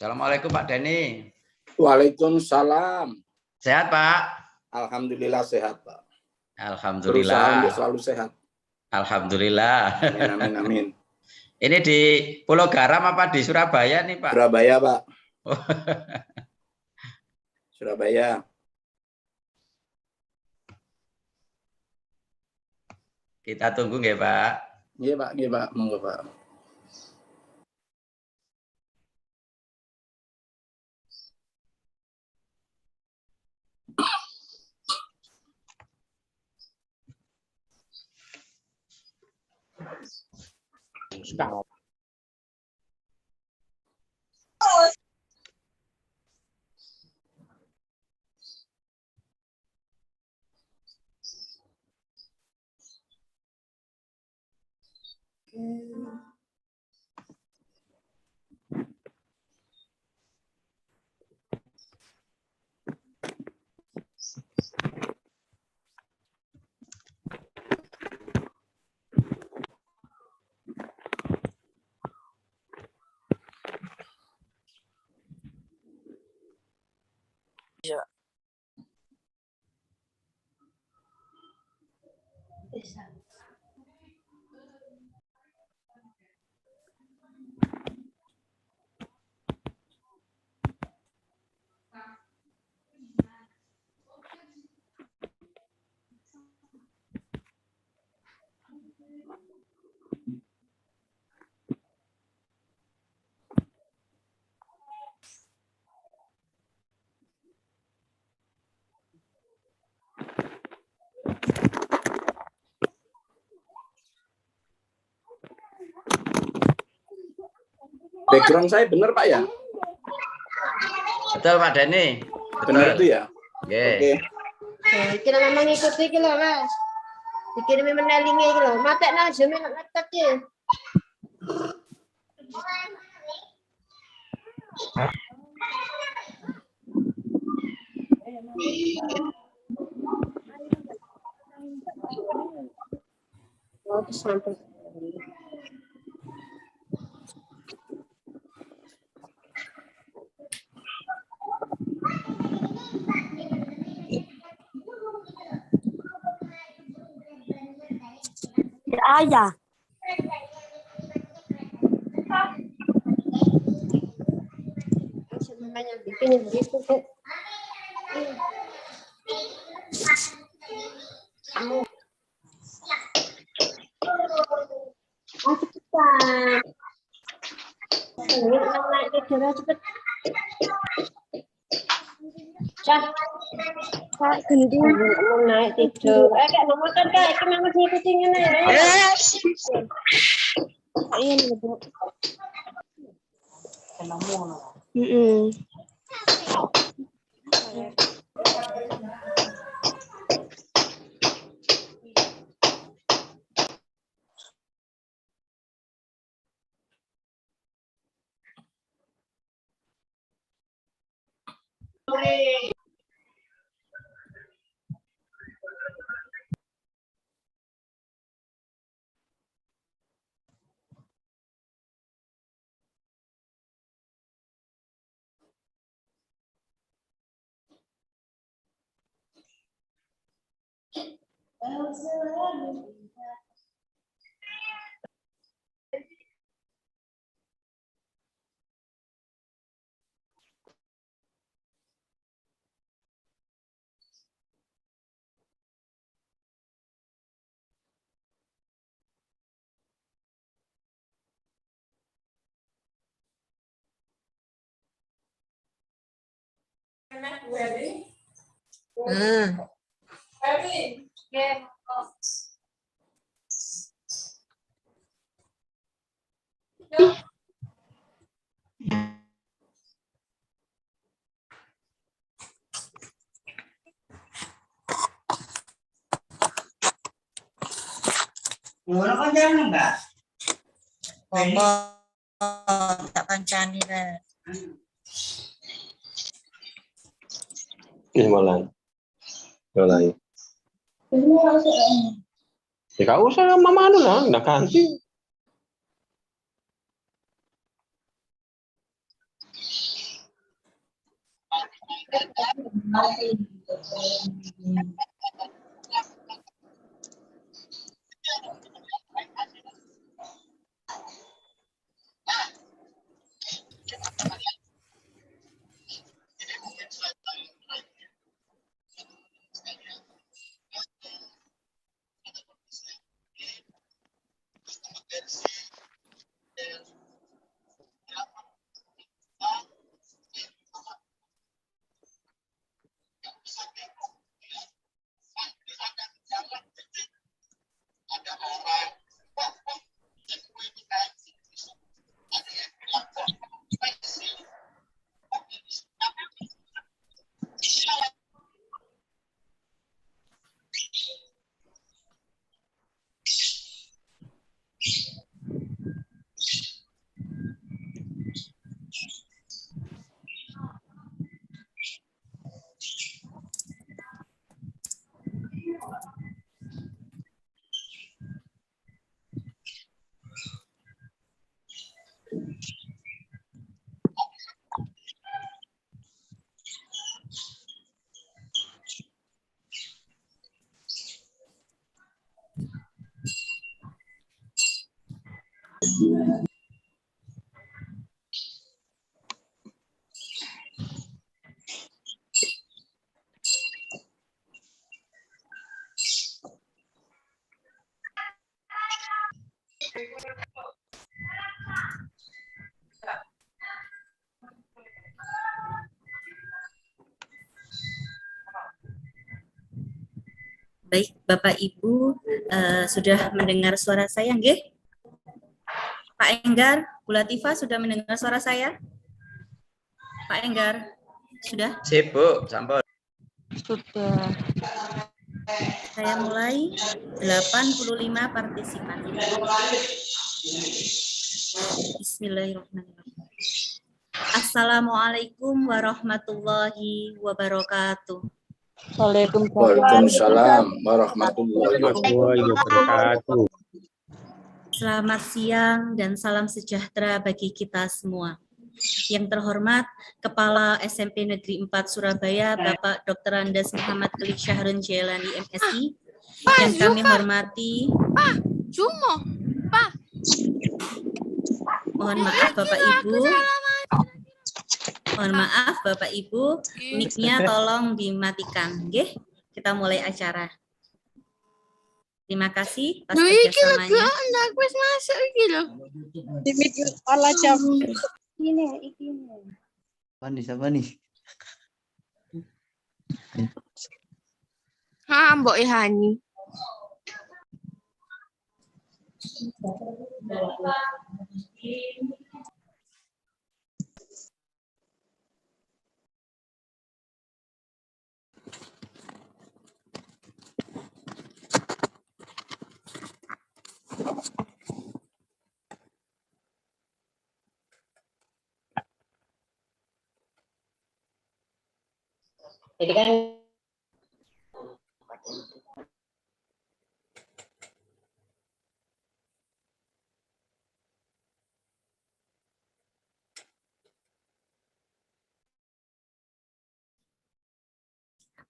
Assalamualaikum Pak Denny. Waalaikumsalam. Sehat Pak? Alhamdulillah sehat Pak. Alhamdulillah. Berusaha untuk selalu sehat. Alhamdulillah. Amin, amin, amin. Ini di Pulau Garam apa di Surabaya nih Pak? Surabaya Pak. Surabaya. Kita tunggu nggih Pak. Iya Pak, monggo Pak. Stop. Ya. Background saya benar Pak ya? Betul Pak Denny. Benar itu ya? Oke. Oke. Nah, kira memang ikuti iki lho, Mas. Dikirimi menelinge iki lho. Matekna Zoom ngetek iki. Oh, sampai. Ayah. Banyak bikin begitu kok. Kamu. Cepetan. Naik tidur cepet. Kak gending mau naik tidur. Kayak mau makan kayak kenapa ngikutin ngene ya? Iya nih, Bu. Ora kancane enggak? Apa tak kancani lah. Ini mulai. Ya kau usah mama anu lah, nggak ganti. Baik, Bapak Ibu sudah mendengar suara saya, nggih? Pak Enggar, Bu Latifah sudah mendengar suara saya? Pak Enggar, sudah? Sip, Bu, sampun. Sudah. Saya mulai 85 partisipan. Bismillahirrahmanirrahim. Assalamualaikum warahmatullahi wabarakatuh. Waalaikumsalam warahmatullahi wabarakatuh. Selamat siang dan salam sejahtera bagi kita semua. Yang terhormat Kepala SMP Negeri 4 Surabaya, Bapak Dr. Andes Muhammad Klik Syahrun Jailani MSI. Yang kami hormati. Mohon maaf Bapak Ibu. Mohon maaf Bapak Ibu, mic-nya tolong dimatikan, nggih. Kita mulai acara. Terima kasih atas kerjasamanya. Siapa nih? Mbok Ihani. Jadi kan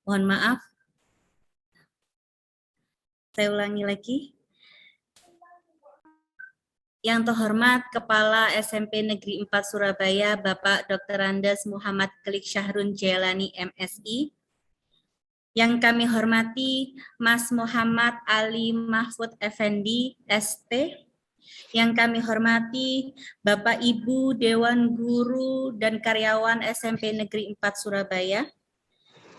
Mohon maaf. Saya ulangi lagi. Yang terhormat Kepala SMP Negeri 4 Surabaya, Bapak Dr. Andes Muhammad Klik Syahrun Jailani MSI. Yang kami hormati Mas Muhammad Ali Mahfud Effendi ST. Yang kami hormati Bapak Ibu Dewan Guru dan Karyawan SMP Negeri 4 Surabaya.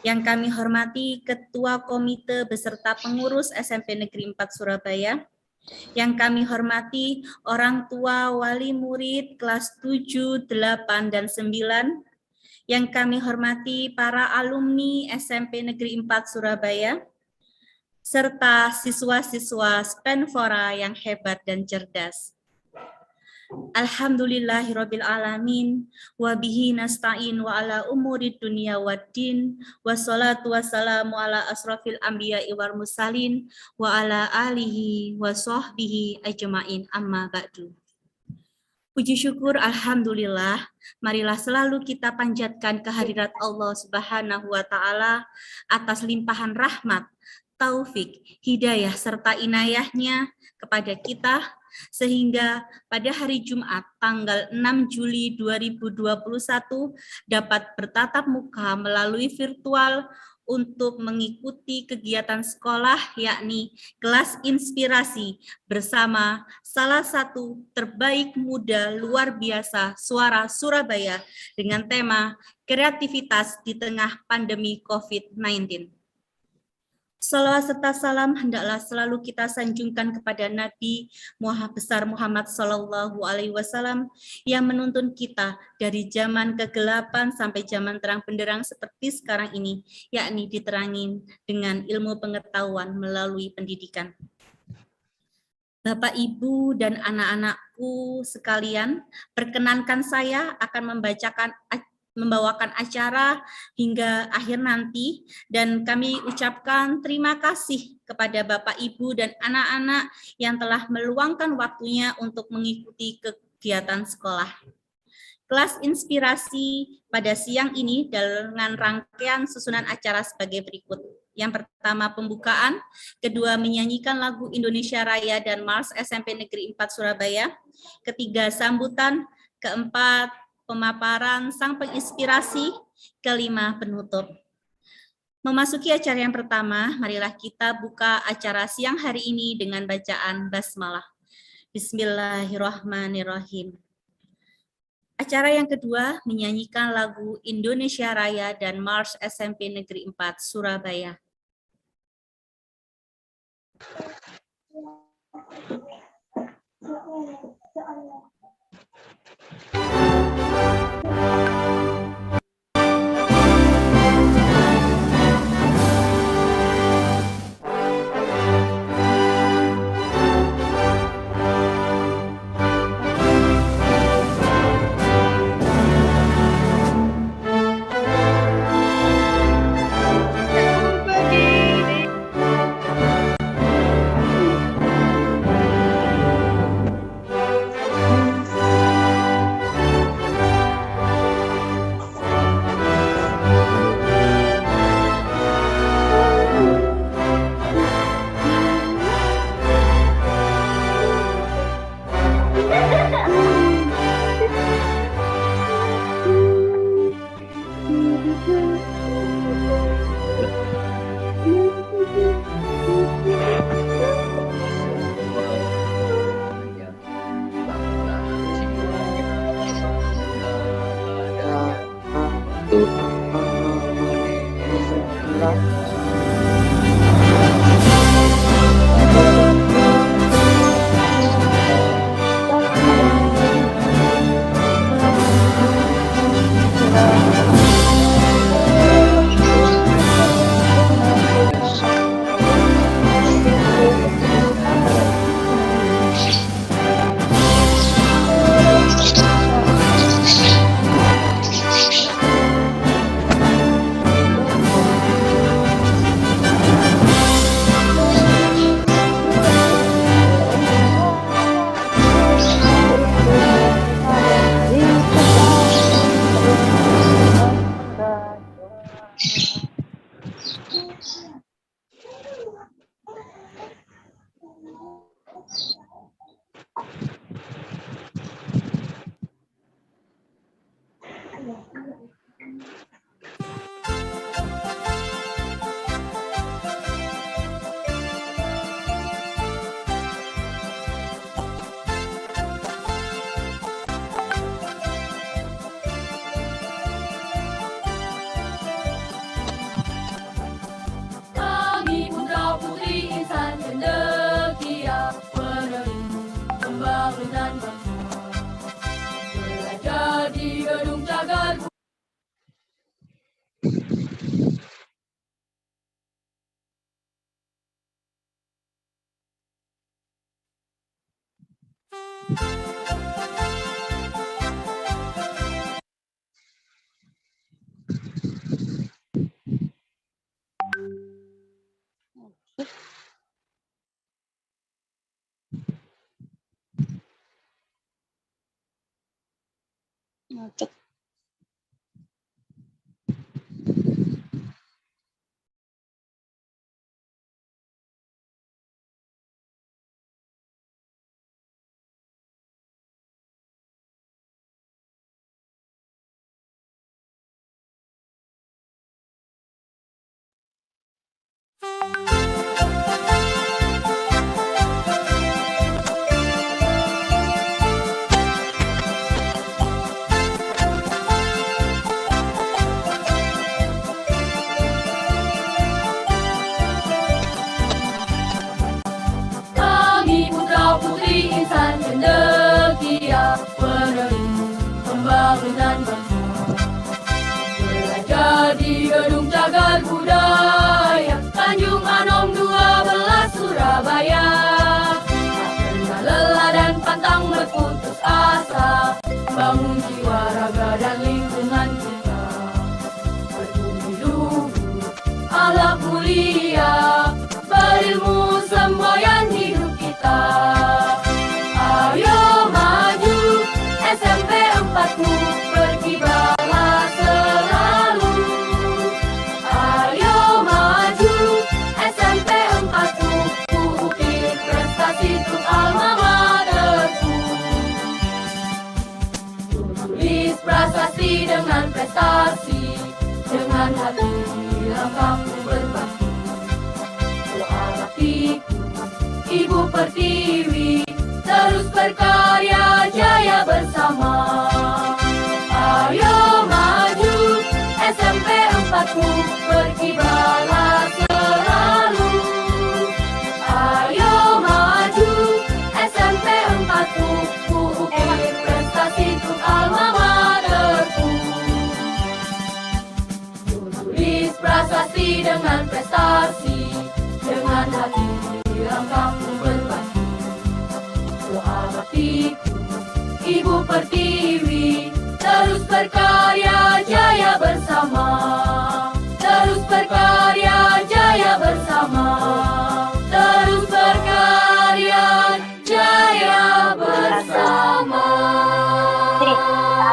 Yang kami hormati Ketua Komite beserta pengurus SMP Negeri 4 Surabaya. Yang kami hormati orang tua wali murid kelas 7, 8, dan 9. Yang kami hormati para alumni SMP Negeri 4 Surabaya. Serta siswa-siswa Spenfora yang hebat dan cerdas. Alhamdulillahirabbil alamin wa bihi nasta'in wa ala umurid dunya waddin wassalatu wassalamu ala asrofil anbiya'i wal mursalin wa ala alihi wa sahbihi ajmain amma ba'du. Puji syukur, Alhamdulillah, marilah selalu kita panjatkan kehadirat Allah Subhanahu wa Ta'ala atas limpahan rahmat, taufik, hidayah, serta inayahnya kepada kita, sehingga pada hari Jumat tanggal 6 Juli 2021 dapat bertatap muka melalui virtual untuk mengikuti kegiatan sekolah, yakni kelas inspirasi bersama salah satu terbaik muda luar biasa suara Surabaya dengan tema kreativitas di tengah pandemi COVID-19. Salawat serta salam hendaklah selalu kita sanjungkan kepada Nabi besar Muhammad Sallallahu Alaihi Wasallam yang menuntun kita dari zaman kegelapan sampai zaman terang benderang seperti sekarang ini, yakni diterangin dengan ilmu pengetahuan melalui pendidikan. Bapak, Ibu, dan anak-anakku sekalian, perkenankan saya akan membawakan acara hingga akhir nanti, dan kami ucapkan terima kasih kepada Bapak, Ibu, dan anak-anak yang telah meluangkan waktunya untuk mengikuti kegiatan sekolah. Kelas inspirasi pada siang ini dengan rangkaian susunan acara sebagai berikut. Yang pertama pembukaan, kedua menyanyikan lagu Indonesia Raya dan Mars SMP Negeri 4 Surabaya, ketiga sambutan, keempat pemaparan sang penginspirasi, kelima penutup. Memasuki acara yang pertama, marilah kita buka acara siang hari ini dengan bacaan basmalah. Bismillahirrahmanirrahim. Acara yang kedua menyanyikan lagu Indonesia Raya dan Mars SMP Negeri 4 Surabaya. Macet. Kami putra putri insan cendekia penerus pembangunan bangsa. Belajar di gedung cagar budaya Tanjung Anom 12 Surabaya. Tak pernah lelah dan pantang berputus asa, bangun jiwa raga dan lingkungan kita. Berbudi luhur, akhlak mulia, berilmu semboyan hidup kita. Ayo maju SMP 4-mu, berkibarlah selalu. Ayo maju SMP 4-mu, ku ukir prestasi untuk alma materku. Tulis prasasti dengan prestasi, dengan hati langkahku berbakti. Doa baktiku, Ibu Pertiwi, terus berkarya jaya bersama. Ayo maju SMP 4-mu, berkibarlah selalu. Ayo maju SMP 4-mu, ku ukir prestasi untuk alma materku. Tulis prasasti dengan prestasi, dengan hati langkahku berbakti. Doa baktiku, Ibu Pertiwi, terus berkarya jaya bersama. Terus berkarya jaya bersama. Terus berkarya jaya bersama.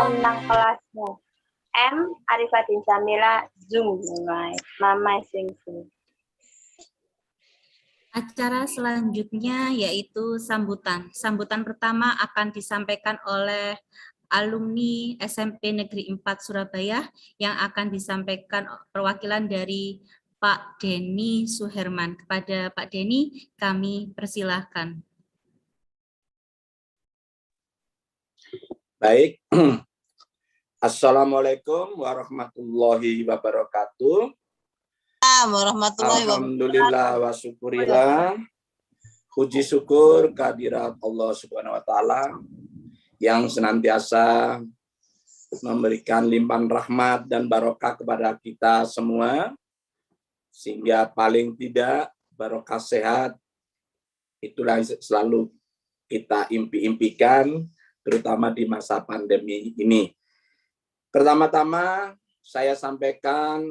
Anak kelasmu. M. Arifatin Samila, Zoom mulai. Mama sing-sing. Acara selanjutnya yaitu sambutan. Sambutan pertama akan disampaikan oleh alumni SMP Negeri 4 Surabaya yang akan disampaikan perwakilan dari Pak Denny Suherman. Kepada Pak Denny, kami persilahkan. Baik. Assalamualaikum warahmatullahi wabarakatuh. Warahmatullahi wabarakatuh. Alhamdulillah wa syukurillah. Puji syukur kehadirat Allah Subhanahu wa taala yang senantiasa memberikan limpahan rahmat dan barokah kepada kita semua, sehingga paling tidak barokah sehat itulah yang selalu kita impi-impikan, terutama di masa pandemi ini. Pertama-tama saya sampaikan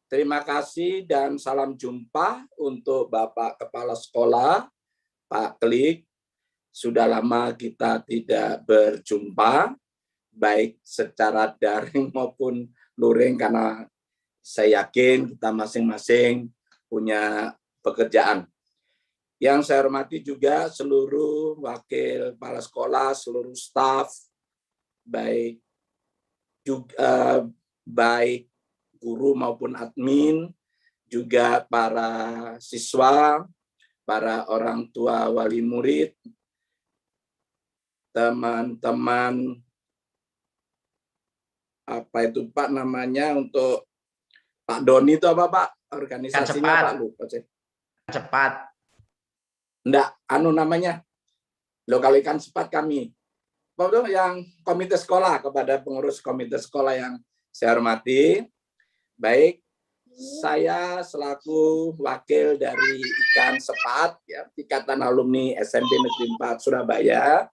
terima kasih dan salam jumpa untuk Bapak Kepala Sekolah, Pak Klik. Sudah lama kita tidak berjumpa, baik secara daring maupun luring, karena saya yakin kita masing-masing punya pekerjaan. Yang saya hormati juga seluruh wakil kepala sekolah, seluruh staf, baik guru maupun admin, juga para siswa, para orang tua wali murid, teman-teman apa itu Pak namanya, untuk Pak Doni itu apa Pak organisasinya Pak, lupa saya. Cepat. Enggak, namanya kalau ikan cepat kami. Bapak yang komite sekolah, kepada pengurus komite sekolah yang saya hormati. Baik, saya selaku wakil dari Ikan Sepat, ya, Ikatan Alumni SMP Negeri 4 Surabaya,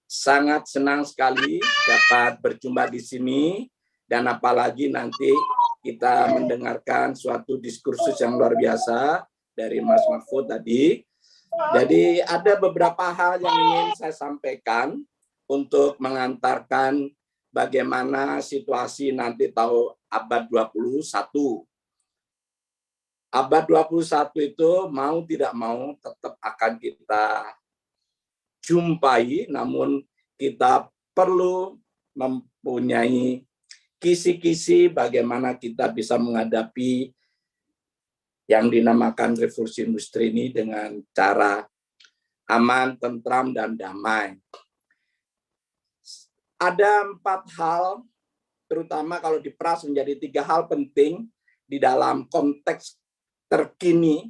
sangat senang sekali dapat berjumpa di sini, dan apalagi nanti kita mendengarkan suatu diskursus yang luar biasa dari Mas Mahfud tadi. Jadi ada beberapa hal yang ingin saya sampaikan untuk mengantarkan bagaimana situasi nanti tahun abad 21. Abad 21 itu mau tidak mau tetap akan kita jumpai, namun kita perlu mempunyai kisi-kisi bagaimana kita bisa menghadapi yang dinamakan revolusi industri ini dengan cara aman, tentram, dan damai. Ada 4 hal, terutama kalau diperas menjadi 3 hal penting di dalam konteks terkini,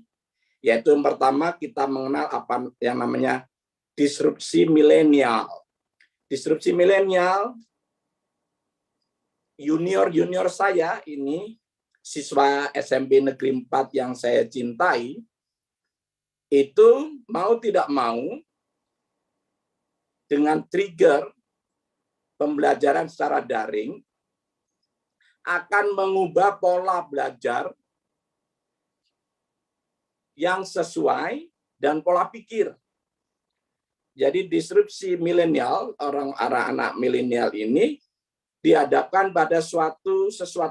yaitu yang pertama kita mengenal apa yang namanya disrupsi milenial. Disrupsi milenial, junior saya ini, siswa SMP Negeri 4 yang saya cintai, itu mau tidak mau, dengan trigger pembelajaran secara daring, akan mengubah pola belajar yang sesuai dan pola pikir. Jadi disrupsi milenial, anak milenial ini dihadapkan pada sesuatu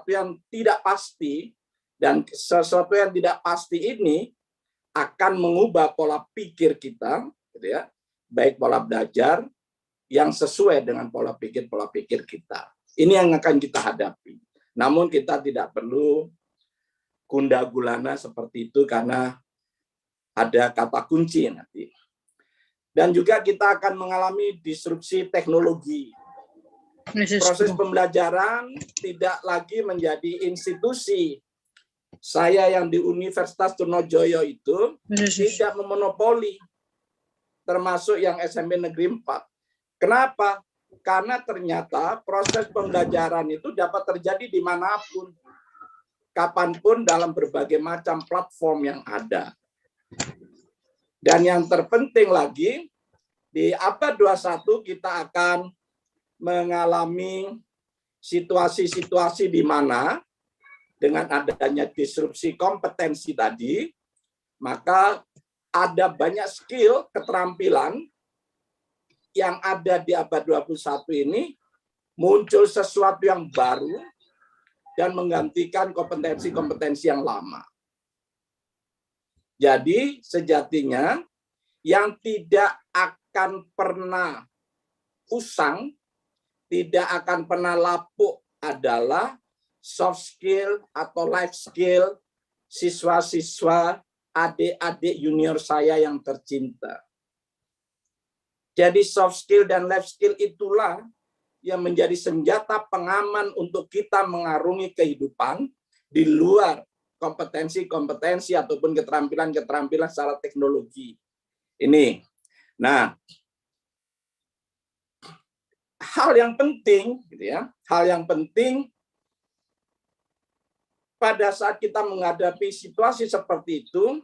yang tidak pasti, dan sesuatu yang tidak pasti ini akan mengubah pola pikir kita, gitu ya, baik pola belajar yang sesuai dengan pola pikir kita. Ini yang akan kita hadapi. Namun kita tidak perlu gundah gulana seperti itu karena ada kata kunci nanti. Dan juga kita akan mengalami disrupsi teknologi. Proses pembelajaran tidak lagi menjadi institusi. Saya yang di Universitas Trunojoyo itu tidak memonopoli, termasuk yang SMP Negeri 4. Kenapa? Karena ternyata proses pembelajaran itu dapat terjadi dimanapun, kapanpun dalam berbagai macam platform yang ada. Dan yang terpenting lagi, di abad 21 kita akan mengalami situasi-situasi di mana dengan adanya disrupsi kompetensi tadi, maka ada banyak skill, keterampilan yang ada di abad 21 ini muncul sesuatu yang baru dan menggantikan kompetensi-kompetensi yang lama. Jadi sejatinya yang tidak akan pernah usang, tidak akan pernah lapuk adalah soft skill atau life skill siswa-siswa, adik-adik junior saya yang tercinta. Jadi soft skill dan life skill itulah yang menjadi senjata pengaman untuk kita mengarungi kehidupan di luar kompetensi-kompetensi ataupun keterampilan-keterampilan secara teknologi. Ini. Nah, hal yang penting, gitu ya, hal yang penting pada saat kita menghadapi situasi seperti itu,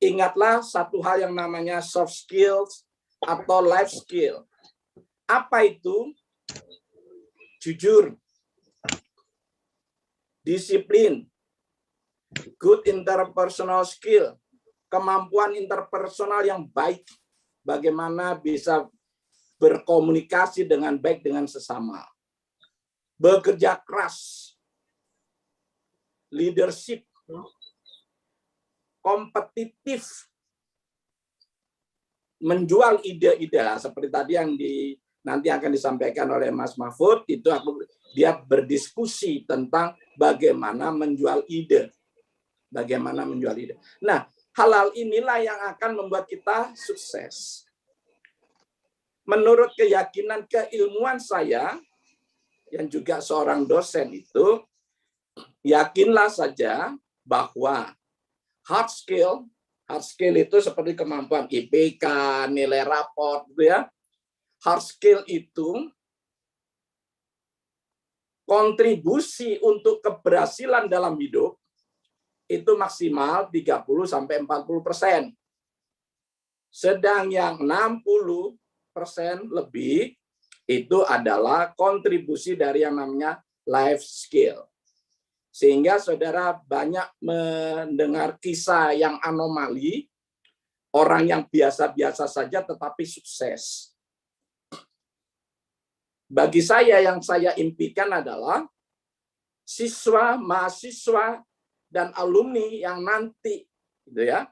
ingatlah satu hal yang namanya soft skills atau life skill. Apa itu? Jujur, disiplin, good interpersonal skill, kemampuan interpersonal yang baik, bagaimana bisa berkomunikasi dengan baik dengan sesama, bekerja keras, leadership, kompetitif, menjual ide-ide seperti tadi yang nanti akan disampaikan oleh Mas Mahfud, itu dia berdiskusi tentang bagaimana menjual ide. Bagaimana menjual ide. Nah, hal-hal inilah yang akan membuat kita sukses. Menurut keyakinan keilmuan saya, yang juga seorang dosen itu, yakinlah saja bahwa hard skill itu seperti kemampuan IPK, nilai raport, gitu ya. Hard skill itu kontribusi untuk keberhasilan dalam hidup itu maksimal 30-40%. Sedang yang 60% lebih itu adalah kontribusi dari yang namanya life skill. Sehingga saudara banyak mendengar kisah yang anomali, orang yang biasa-biasa saja tetapi sukses. Bagi saya yang saya impikan adalah siswa, mahasiswa, dan alumni yang nanti gitu ya,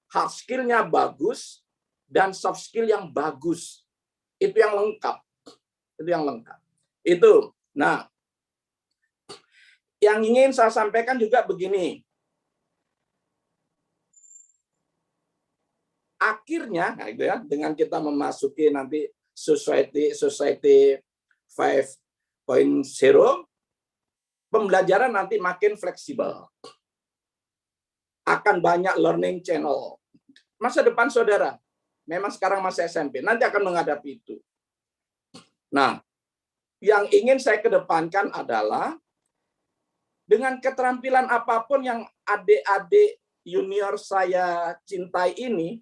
hard skill-nya bagus dan soft skill yang bagus. Itu yang lengkap. Itu yang lengkap. Itu. Nah, yang ingin saya sampaikan juga begini. Akhirnya, nah gitu ya, dengan kita memasuki nanti society 5.0, pembelajaran nanti makin fleksibel. Akan banyak learning channel. Masa depan saudara, memang sekarang masih SMP, nanti akan menghadapi itu. Nah, yang ingin saya kedepankan adalah dengan keterampilan apapun yang adik-adik junior saya cintai ini,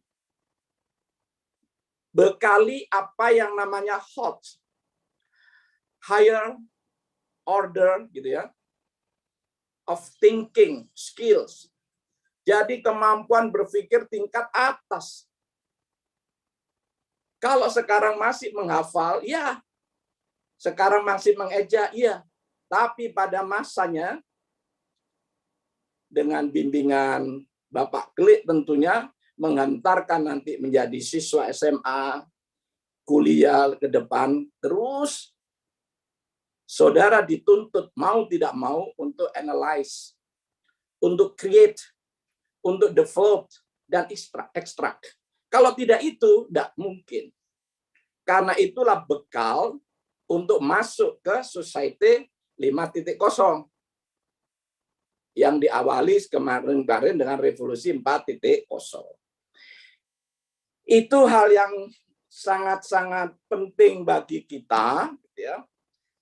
bekali apa yang namanya HOT, higher order gitu ya, of thinking skills. Jadi kemampuan berpikir tingkat atas. Kalau sekarang masih menghafal, ya. Sekarang masih mengeja, iya. Tapi pada masanya, dengan bimbingan Bapak Klik tentunya, menghantarkan nanti menjadi siswa SMA, kuliah ke depan, terus saudara dituntut mau tidak mau untuk analyze, untuk create, untuk develop, dan extract. Kalau tidak itu, tidak mungkin. Karena itulah bekal untuk masuk ke society 5.0 yang diawali kemarin dengan revolusi 4.0. Itu hal yang sangat-sangat penting bagi kita. Ya.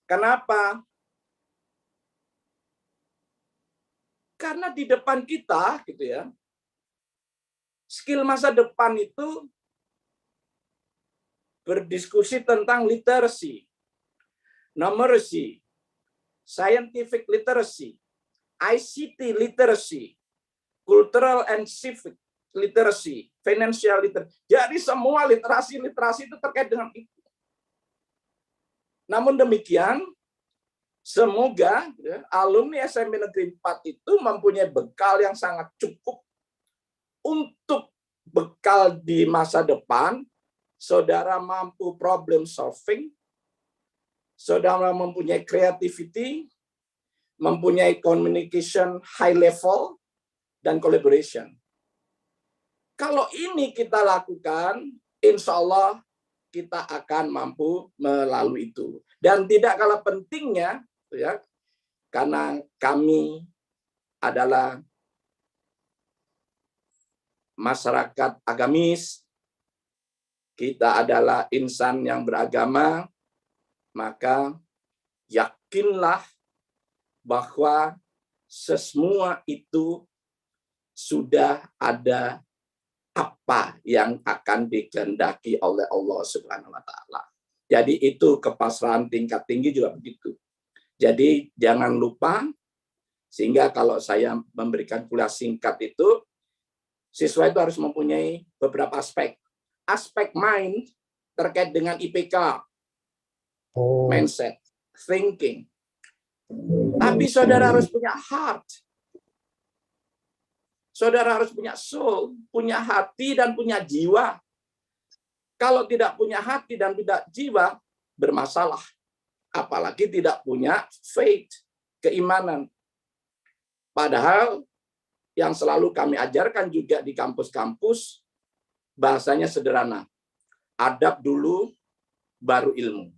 Kenapa? Karena di depan kita, gitu ya, skill masa depan itu berdiskusi tentang literacy, numeracy, scientific literacy, ICT literacy, cultural and civic literacy, financial literacy. Jadi semua literasi itu terkait dengan itu. Namun demikian, semoga ya, alumni SMP Negeri 4 itu mempunyai bekal yang sangat cukup untuk bekal di masa depan. Saudara mampu problem solving, saudara mempunyai creativity, mempunyai communication high level, dan collaboration. Kalau ini kita lakukan, insya Allah kita akan mampu melalui itu. Dan tidak kalah pentingnya, ya, karena kami adalah masyarakat agamis, kita adalah insan yang beragama, maka yakinlah bahwa semua itu sudah ada apa yang akan dikehendaki oleh Allah Subhanahu wa taala. Jadi itu kepasrahan tingkat tinggi juga begitu. Jadi jangan lupa, sehingga kalau saya memberikan kuliah singkat itu, siswa itu harus mempunyai beberapa aspek. Aspek mind terkait dengan IPK, mindset, thinking. Tapi saudara harus punya heart. Saudara harus punya soul, punya hati dan punya jiwa. Kalau tidak punya hati dan tidak jiwa, bermasalah. Apalagi tidak punya faith, keimanan. Padahal yang selalu kami ajarkan juga di kampus-kampus, bahasanya sederhana. Adab dulu, baru ilmu.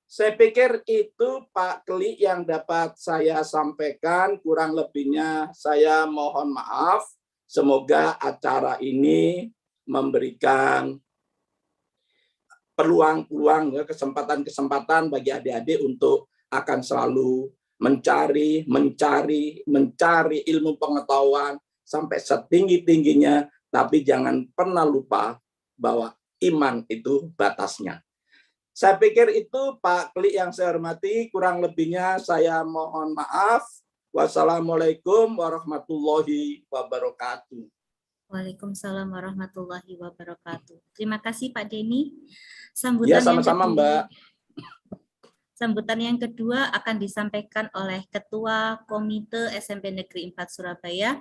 Saya pikir itu Pak Kli yang dapat saya sampaikan. Kurang lebihnya saya mohon maaf. Semoga acara ini memberikan peluang-peluang, kesempatan-kesempatan bagi adik-adik untuk akan selalu mencari ilmu pengetahuan sampai setinggi-tingginya. Tapi jangan pernah lupa bahwa iman itu batasnya. Saya pikir itu Pak Kli yang saya hormati, kurang lebihnya saya mohon maaf. Wassalamualaikum warahmatullahi wabarakatuh. Waalaikumsalam warahmatullahi wabarakatuh. Terima kasih Pak Denny. Sambutan Ya, sama-sama Mbak. Sambutan yang kedua akan disampaikan oleh Ketua Komite SMP Negeri 4 Surabaya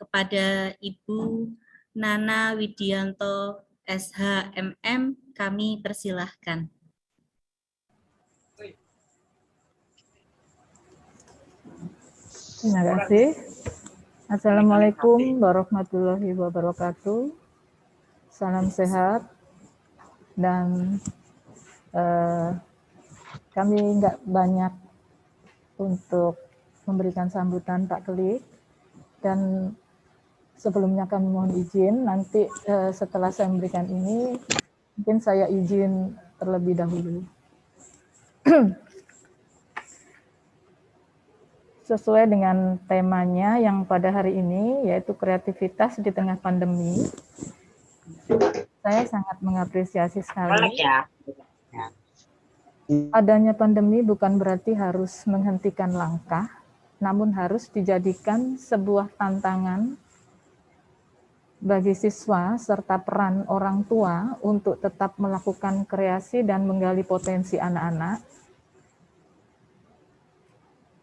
kepada Ibu Nana Widianto SHMM. Kami persilahkan. Terima kasih. Assalamualaikum warahmatullahi wabarakatuh. Salam sehat. Dan kami nggak banyak untuk memberikan sambutan Pak Klik. Dan sebelumnya kami mohon izin, nanti setelah saya memberikan ini, mungkin saya izin terlebih dahulu. Sesuai dengan temanya yang pada hari ini, yaitu kreativitas di tengah pandemi, saya sangat mengapresiasi sekali. Adanya pandemi bukan berarti harus menghentikan langkah, namun harus dijadikan sebuah tantangan bagi siswa serta peran orang tua untuk tetap melakukan kreasi dan menggali potensi anak-anak.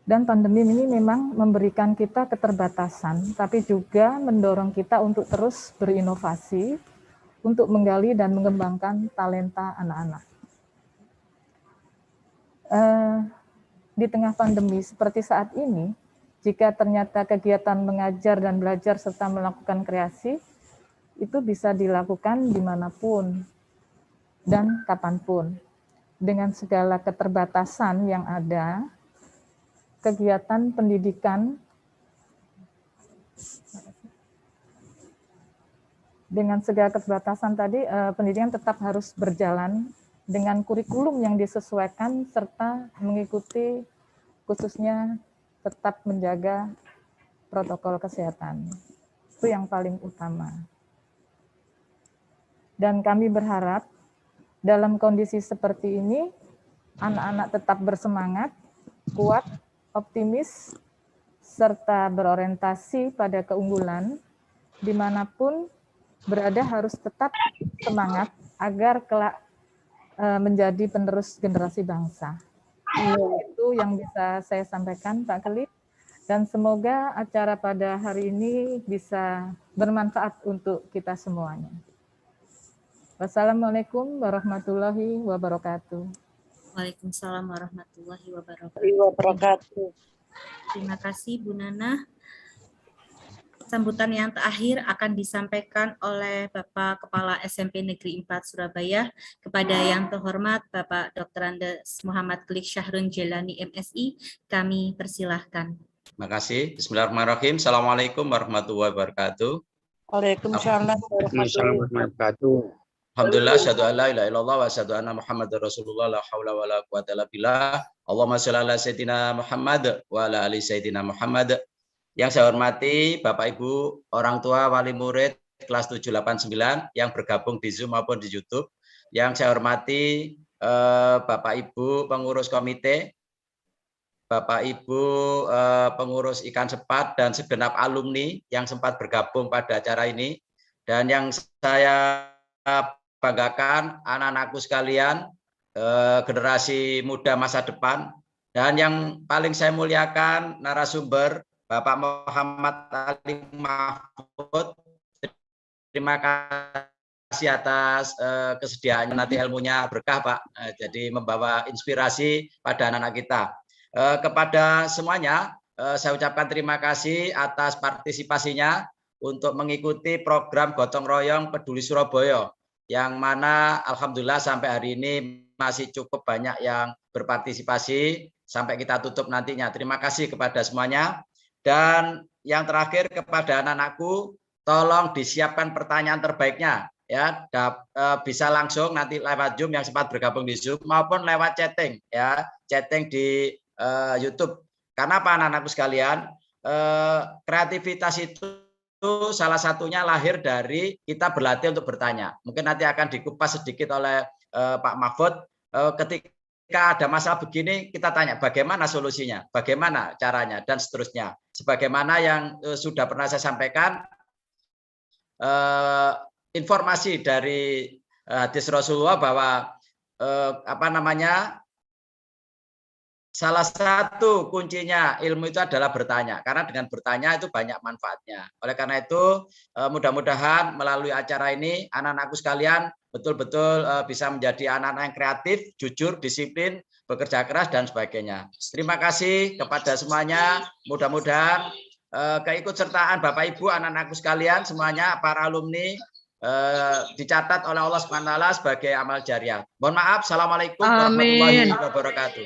Dan pandemi ini memang memberikan kita keterbatasan, tapi juga mendorong kita untuk terus berinovasi, untuk menggali dan mengembangkan talenta anak-anak. Di tengah pandemi seperti saat ini, jika ternyata kegiatan mengajar dan belajar serta melakukan kreasi, itu bisa dilakukan dimanapun dan kapanpun. Dengan segala keterbatasan yang ada, kegiatan pendidikan dengan segala keterbatasan tadi, pendidikan tetap harus berjalan dengan kurikulum yang disesuaikan serta mengikuti khususnya tetap menjaga protokol kesehatan. Itu yang paling utama. Dan kami berharap dalam kondisi seperti ini, anak-anak tetap bersemangat, kuat, optimis, serta berorientasi pada keunggulan, dimanapun berada harus tetap semangat agar kelak menjadi penerus generasi bangsa. Itu yang bisa saya sampaikan, Pak Klik. Dan semoga acara pada hari ini bisa bermanfaat untuk kita semuanya. Wassalamualaikum warahmatullahi wabarakatuh. Waalaikumsalam warahmatullahi wabarakatuh. Terima kasih Bu Nana. Sambutan yang terakhir akan disampaikan oleh Bapak Kepala SMP Negeri 4 Surabaya kepada yang terhormat Bapak Dr. Andes Muhammad Klik Syahrun Jelani MSI. Kami persilahkan. Terima kasih. Bismillahirrahmanirrahim. Assalamualaikum warahmatullahi wabarakatuh. Waalaikumsalam warahmatullahi wabarakatuh. Alhamdulillah, asyhadu an la ilaha illallah wa asyhadu anna Muhammadar Rasulullah, la haula wala quwata illa billah. Allahumma shalli ala sayyidina Muhammad wa ala ali sayyidina Muhammad. Yang saya hormati Bapak Ibu, orang tua, wali murid kelas 789 yang bergabung di Zoom maupun di YouTube. Yang saya hormati Bapak Ibu pengurus komite, Bapak Ibu pengurus ikan sepat dan segenap alumni yang sempat bergabung pada acara ini. Dan yang saya banggakan anak-anakku sekalian, generasi muda masa depan. Dan yang paling saya muliakan narasumber Bapak Muhammad Ali Mahfud. Terima kasih atas kesediaannya, nanti ilmunya berkah Pak. Jadi membawa inspirasi pada anak-anak kita. Kepada semuanya, saya ucapkan terima kasih atas partisipasinya untuk mengikuti program Gotong Royong Peduli Surabaya, yang mana alhamdulillah sampai hari ini masih cukup banyak yang berpartisipasi sampai kita tutup nantinya. Terima kasih kepada semuanya. Dan yang terakhir kepada anak-anakku, tolong disiapkan pertanyaan terbaiknya, ya, bisa langsung nanti lewat Zoom yang sempat bergabung di Zoom maupun lewat chatting, ya, chatting di YouTube. Karena apa anak-anakku sekalian, kreativitas itu salah satunya lahir dari kita berlatih untuk bertanya. Mungkin nanti akan dikupas sedikit oleh Pak Mahfud. Ketika ada masalah begini, kita tanya bagaimana solusinya, bagaimana caranya, dan seterusnya. Sebagaimana yang sudah pernah saya sampaikan, informasi dari hadis Rasulullah bahwa salah satu kuncinya ilmu itu adalah bertanya, karena dengan bertanya itu banyak manfaatnya. Oleh karena itu mudah-mudahan melalui acara ini anak-anakku sekalian betul-betul bisa menjadi anak-anak yang kreatif, jujur, disiplin, bekerja keras dan sebagainya. Terima kasih kepada semuanya. Mudah-mudahan keikutsertaan Bapak Ibu, anak-anakku sekalian semuanya, para alumni dicatat oleh Allah SWT sebagai amal jariah. Mohon maaf. Assalamualaikum warahmatullahi wabarakatuh.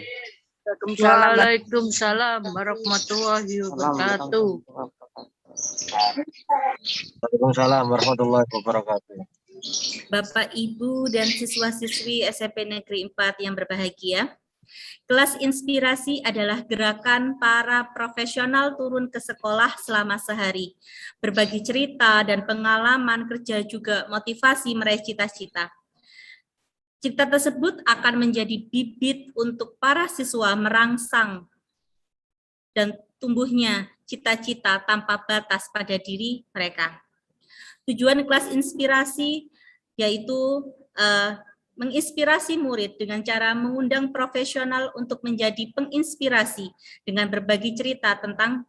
Waalaikumsalam warahmatullahi wabarakatuh. Waalaikumsalam warahmatullahi wabarakatuh. Bapak, Ibu, dan siswa-siswi SMP Negeri 4 yang berbahagia, kelas inspirasi adalah gerakan para profesional turun ke sekolah selama sehari, berbagi cerita dan pengalaman kerja juga motivasi meraih cita-cita. Cita tersebut akan menjadi bibit untuk para siswa merangsang dan tumbuhnya cita-cita tanpa batas pada diri mereka. Tujuan kelas inspirasi yaitu menginspirasi murid dengan cara mengundang profesional untuk menjadi penginspirasi dengan berbagi cerita tentang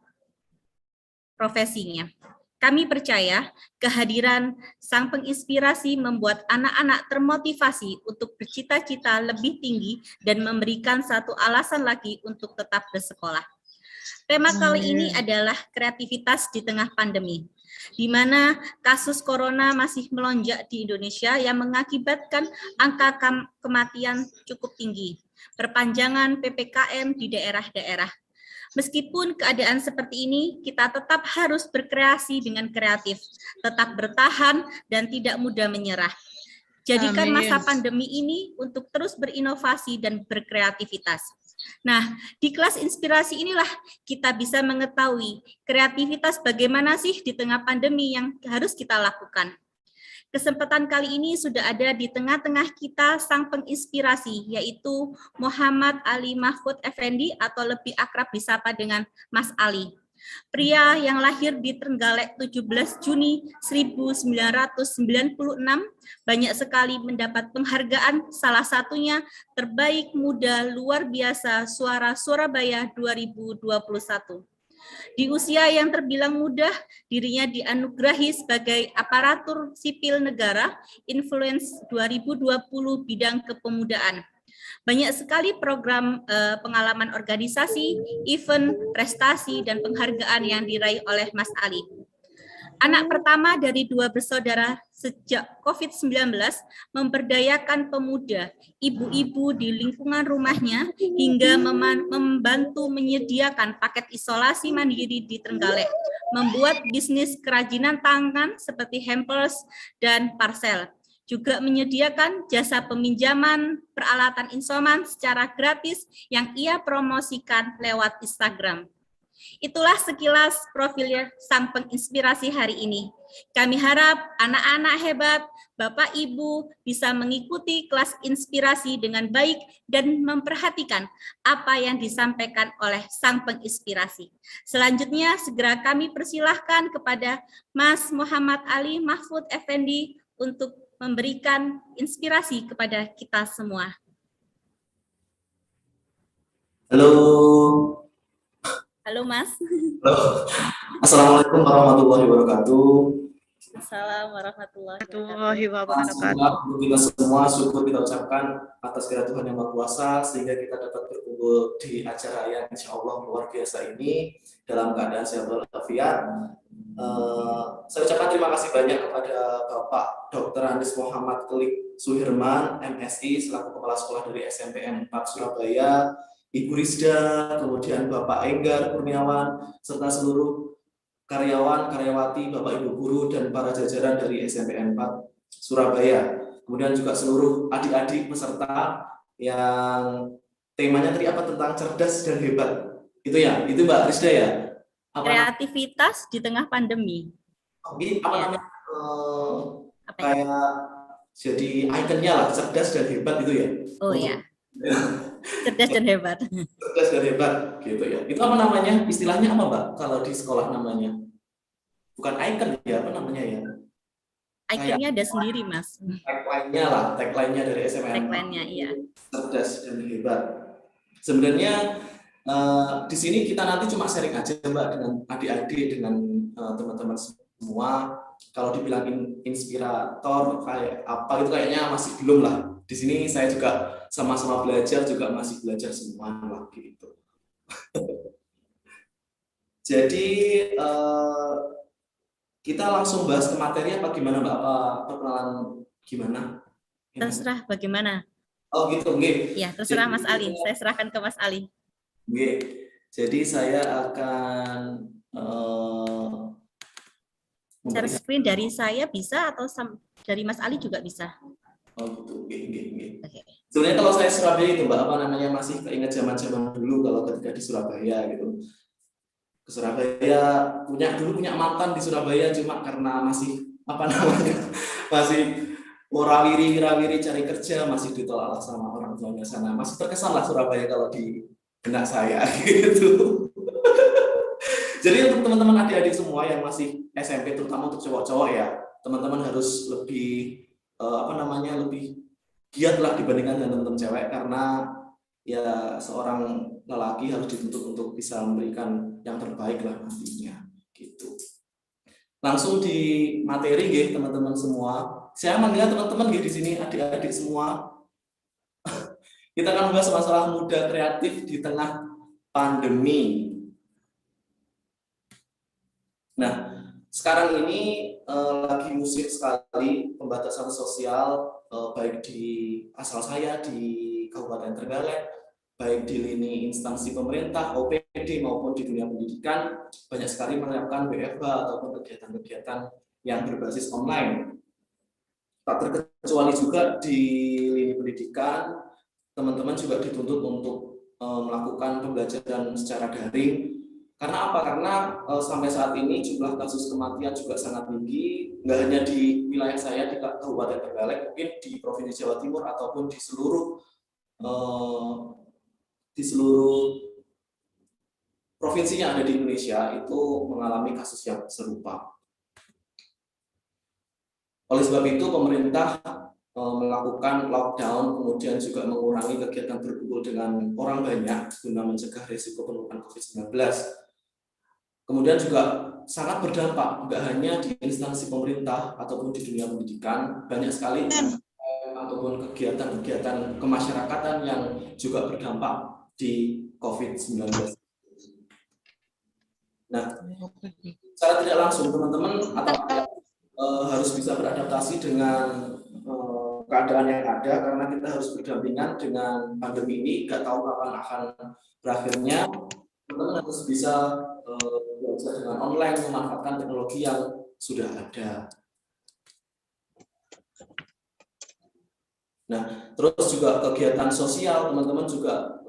profesinya. Kami percaya kehadiran sang penginspirasi membuat anak-anak termotivasi untuk bercita-cita lebih tinggi dan memberikan satu alasan lagi untuk tetap bersekolah. Tema kali ini adalah kreativitas di tengah pandemi, di mana kasus corona masih melonjak di Indonesia yang mengakibatkan angka kematian cukup tinggi, perpanjangan PPKM di daerah-daerah. Meskipun keadaan seperti ini, kita tetap harus berkreasi dengan kreatif, tetap bertahan dan tidak mudah menyerah. Jadikan masa pandemi ini untuk terus berinovasi dan berkreativitas. Nah, di kelas inspirasi inilah kita bisa mengetahui kreativitas bagaimana sih di tengah pandemi yang harus kita lakukan. Kesempatan kali ini sudah ada di tengah-tengah kita sang penginspirasi, yaitu Muhammad Ali Mahfud Effendi atau lebih akrab disapa dengan Mas Ali. Pria yang lahir di Trenggalek 17 Juni 1996, banyak sekali mendapat penghargaan, salah satunya Terbaik Muda Luar Biasa Suara Surabaya 2021. Di usia yang terbilang muda, dirinya dianugerahi sebagai aparatur sipil negara Influence 2020 bidang kepemudaan. Banyak sekali program pengalaman organisasi, event, prestasi, dan penghargaan yang diraih oleh Mas Ali. Anak pertama dari 2 bersaudara sejak COVID-19 memberdayakan pemuda, ibu-ibu di lingkungan rumahnya hingga membantu menyediakan paket isolasi mandiri di Trenggalek, membuat bisnis kerajinan tangan seperti hampers dan parcel, juga menyediakan jasa peminjaman peralatan instrumen secara gratis yang ia promosikan lewat Instagram. Itulah sekilas profil sang penginspirasi hari ini. Kami harap anak-anak hebat, Bapak Ibu bisa mengikuti kelas inspirasi dengan baik dan memperhatikan apa yang disampaikan oleh sang penginspirasi. Selanjutnya segera kami persilahkan kepada Mas Muhammad Ali Mahfud Effendi untuk memberikan inspirasi kepada kita semua. Halo. Halo Mas. Halo. Assalamualaikum warahmatullahi wabarakatuh. Assalamualaikum warahmatullahi wabarakatuh. Untuk kita semua syukur kita ucapkan atas kehadirat Tuhan Yang Maha Kuasa sehingga kita dapat berkumpul di acara yang insya Allah luar biasa ini dalam keadaan sehat walafiat. Saya ucapkan terima kasih banyak kepada Bapak Dr. Andes Muhammad Klik Suhirman, MSI, selaku Kepala Sekolah dari SMPN 4 Surabaya, Ibu Rizda, kemudian Bapak Enggar Kurniawan, serta seluruh karyawan, karyawati, Bapak Ibu Guru, dan para jajaran dari SMPN 4 Surabaya. Kemudian juga seluruh adik-adik peserta yang temanya tadi apa tentang cerdas dan hebat. Itu ya, itu Mbak Rizda ya? Kreativitas di tengah pandemi. Ini apa namanya? Kayak jadi ikonnya lah, cerdas dan hebat itu ya? Oh iya. Cerdas dan hebat. Cerdas dan hebat, gitu ya. Itu apa namanya? Istilahnya apa, Mbak? Kalau di sekolah namanya? Bukan icon ya, apa namanya ya? Iconnya ada sendiri, Mas. Tagline-nya lah, tagline-nya dari SMN. Tagline-nya, iya. Cerdas dan hebat. Sebenarnya di sini kita nanti cuma sharing aja Mbak dengan adik-adik, dengan teman-teman semua. Kalau dibilang inspirator kayak apa itu kayaknya masih belum lah. Di sini saya juga sama-sama belajar, juga masih belajar semua lah gitu. Jadi kita langsung bahas ke materi apa gimana Mbak? Apa perkenalan gimana? Terserah bagaimana. Oh gitu, nggih. Ya, terserah Mas Ali. Saya serahkan ke Mas Ali. Nggih. Jadi saya akan share screen dari saya bisa atau dari Mas Ali juga bisa? Oh gitu, nggih. Sebenarnya kalau saya Surabaya itu Mbak, apa namanya, masih keinget zaman-zaman dulu kalau ketika di Surabaya gitu. Ke Surabaya dulu punya mantan di Surabaya, cuma karena masih apa namanya masih warawiri cari kerja, masih ditolak sama orang tuanya sana. Masih terkesan lah Surabaya kalau di benak saya gitu. Jadi untuk teman-teman adik-adik semua yang masih SMP, terutama untuk cowok-cowok ya, teman-teman harus lebih lebih giat lah dibandingkan dengan teman-teman cewek, karena ya seorang lelaki harus dituntut untuk bisa memberikan yang terbaik lah nantinya gitu. Langsung di materi nggih teman-teman semua. Saya melihat teman-teman nggih di sini adik-adik semua. Kita akan membahas masalah muda kreatif di tengah pandemi. Nah, sekarang ini lagi musim sekali pembatasan sosial, baik di asal saya di Kabupaten Trenggalek, baik di lini instansi pemerintah, OPD maupun di dunia pendidikan, banyak sekali menerapkan WFH ataupun kegiatan-kegiatan yang berbasis online. Tak terkecuali juga di lini pendidikan, teman-teman juga dituntut untuk melakukan pembelajaran secara daring. Karena apa? Karena sampai saat ini jumlah kasus kematian juga sangat tinggi, nggak hanya di wilayah saya di Kabupaten Trenggalek, mungkin di Provinsi Jawa Timur ataupun di seluruh provinsi yang ada di Indonesia itu mengalami kasus yang serupa. Oleh sebab itu pemerintah melakukan lockdown, kemudian juga mengurangi kegiatan berkumpul dengan orang banyak guna mencegah risiko penularan COVID-19. Kemudian juga sangat berdampak, nggak hanya di instansi pemerintah ataupun di dunia pendidikan, banyak sekali ataupun kegiatan-kegiatan kemasyarakatan yang juga berdampak di COVID-19. Nah, secara tidak langsung teman-teman harus bisa beradaptasi dengan keadaan yang ada, karena kita harus berdampingan dengan pandemi ini, nggak tahu kapan akan berakhirnya. Teman-teman harus bisa belajar dengan online, memanfaatkan teknologi yang sudah ada. Nah, terus juga kegiatan sosial teman-teman juga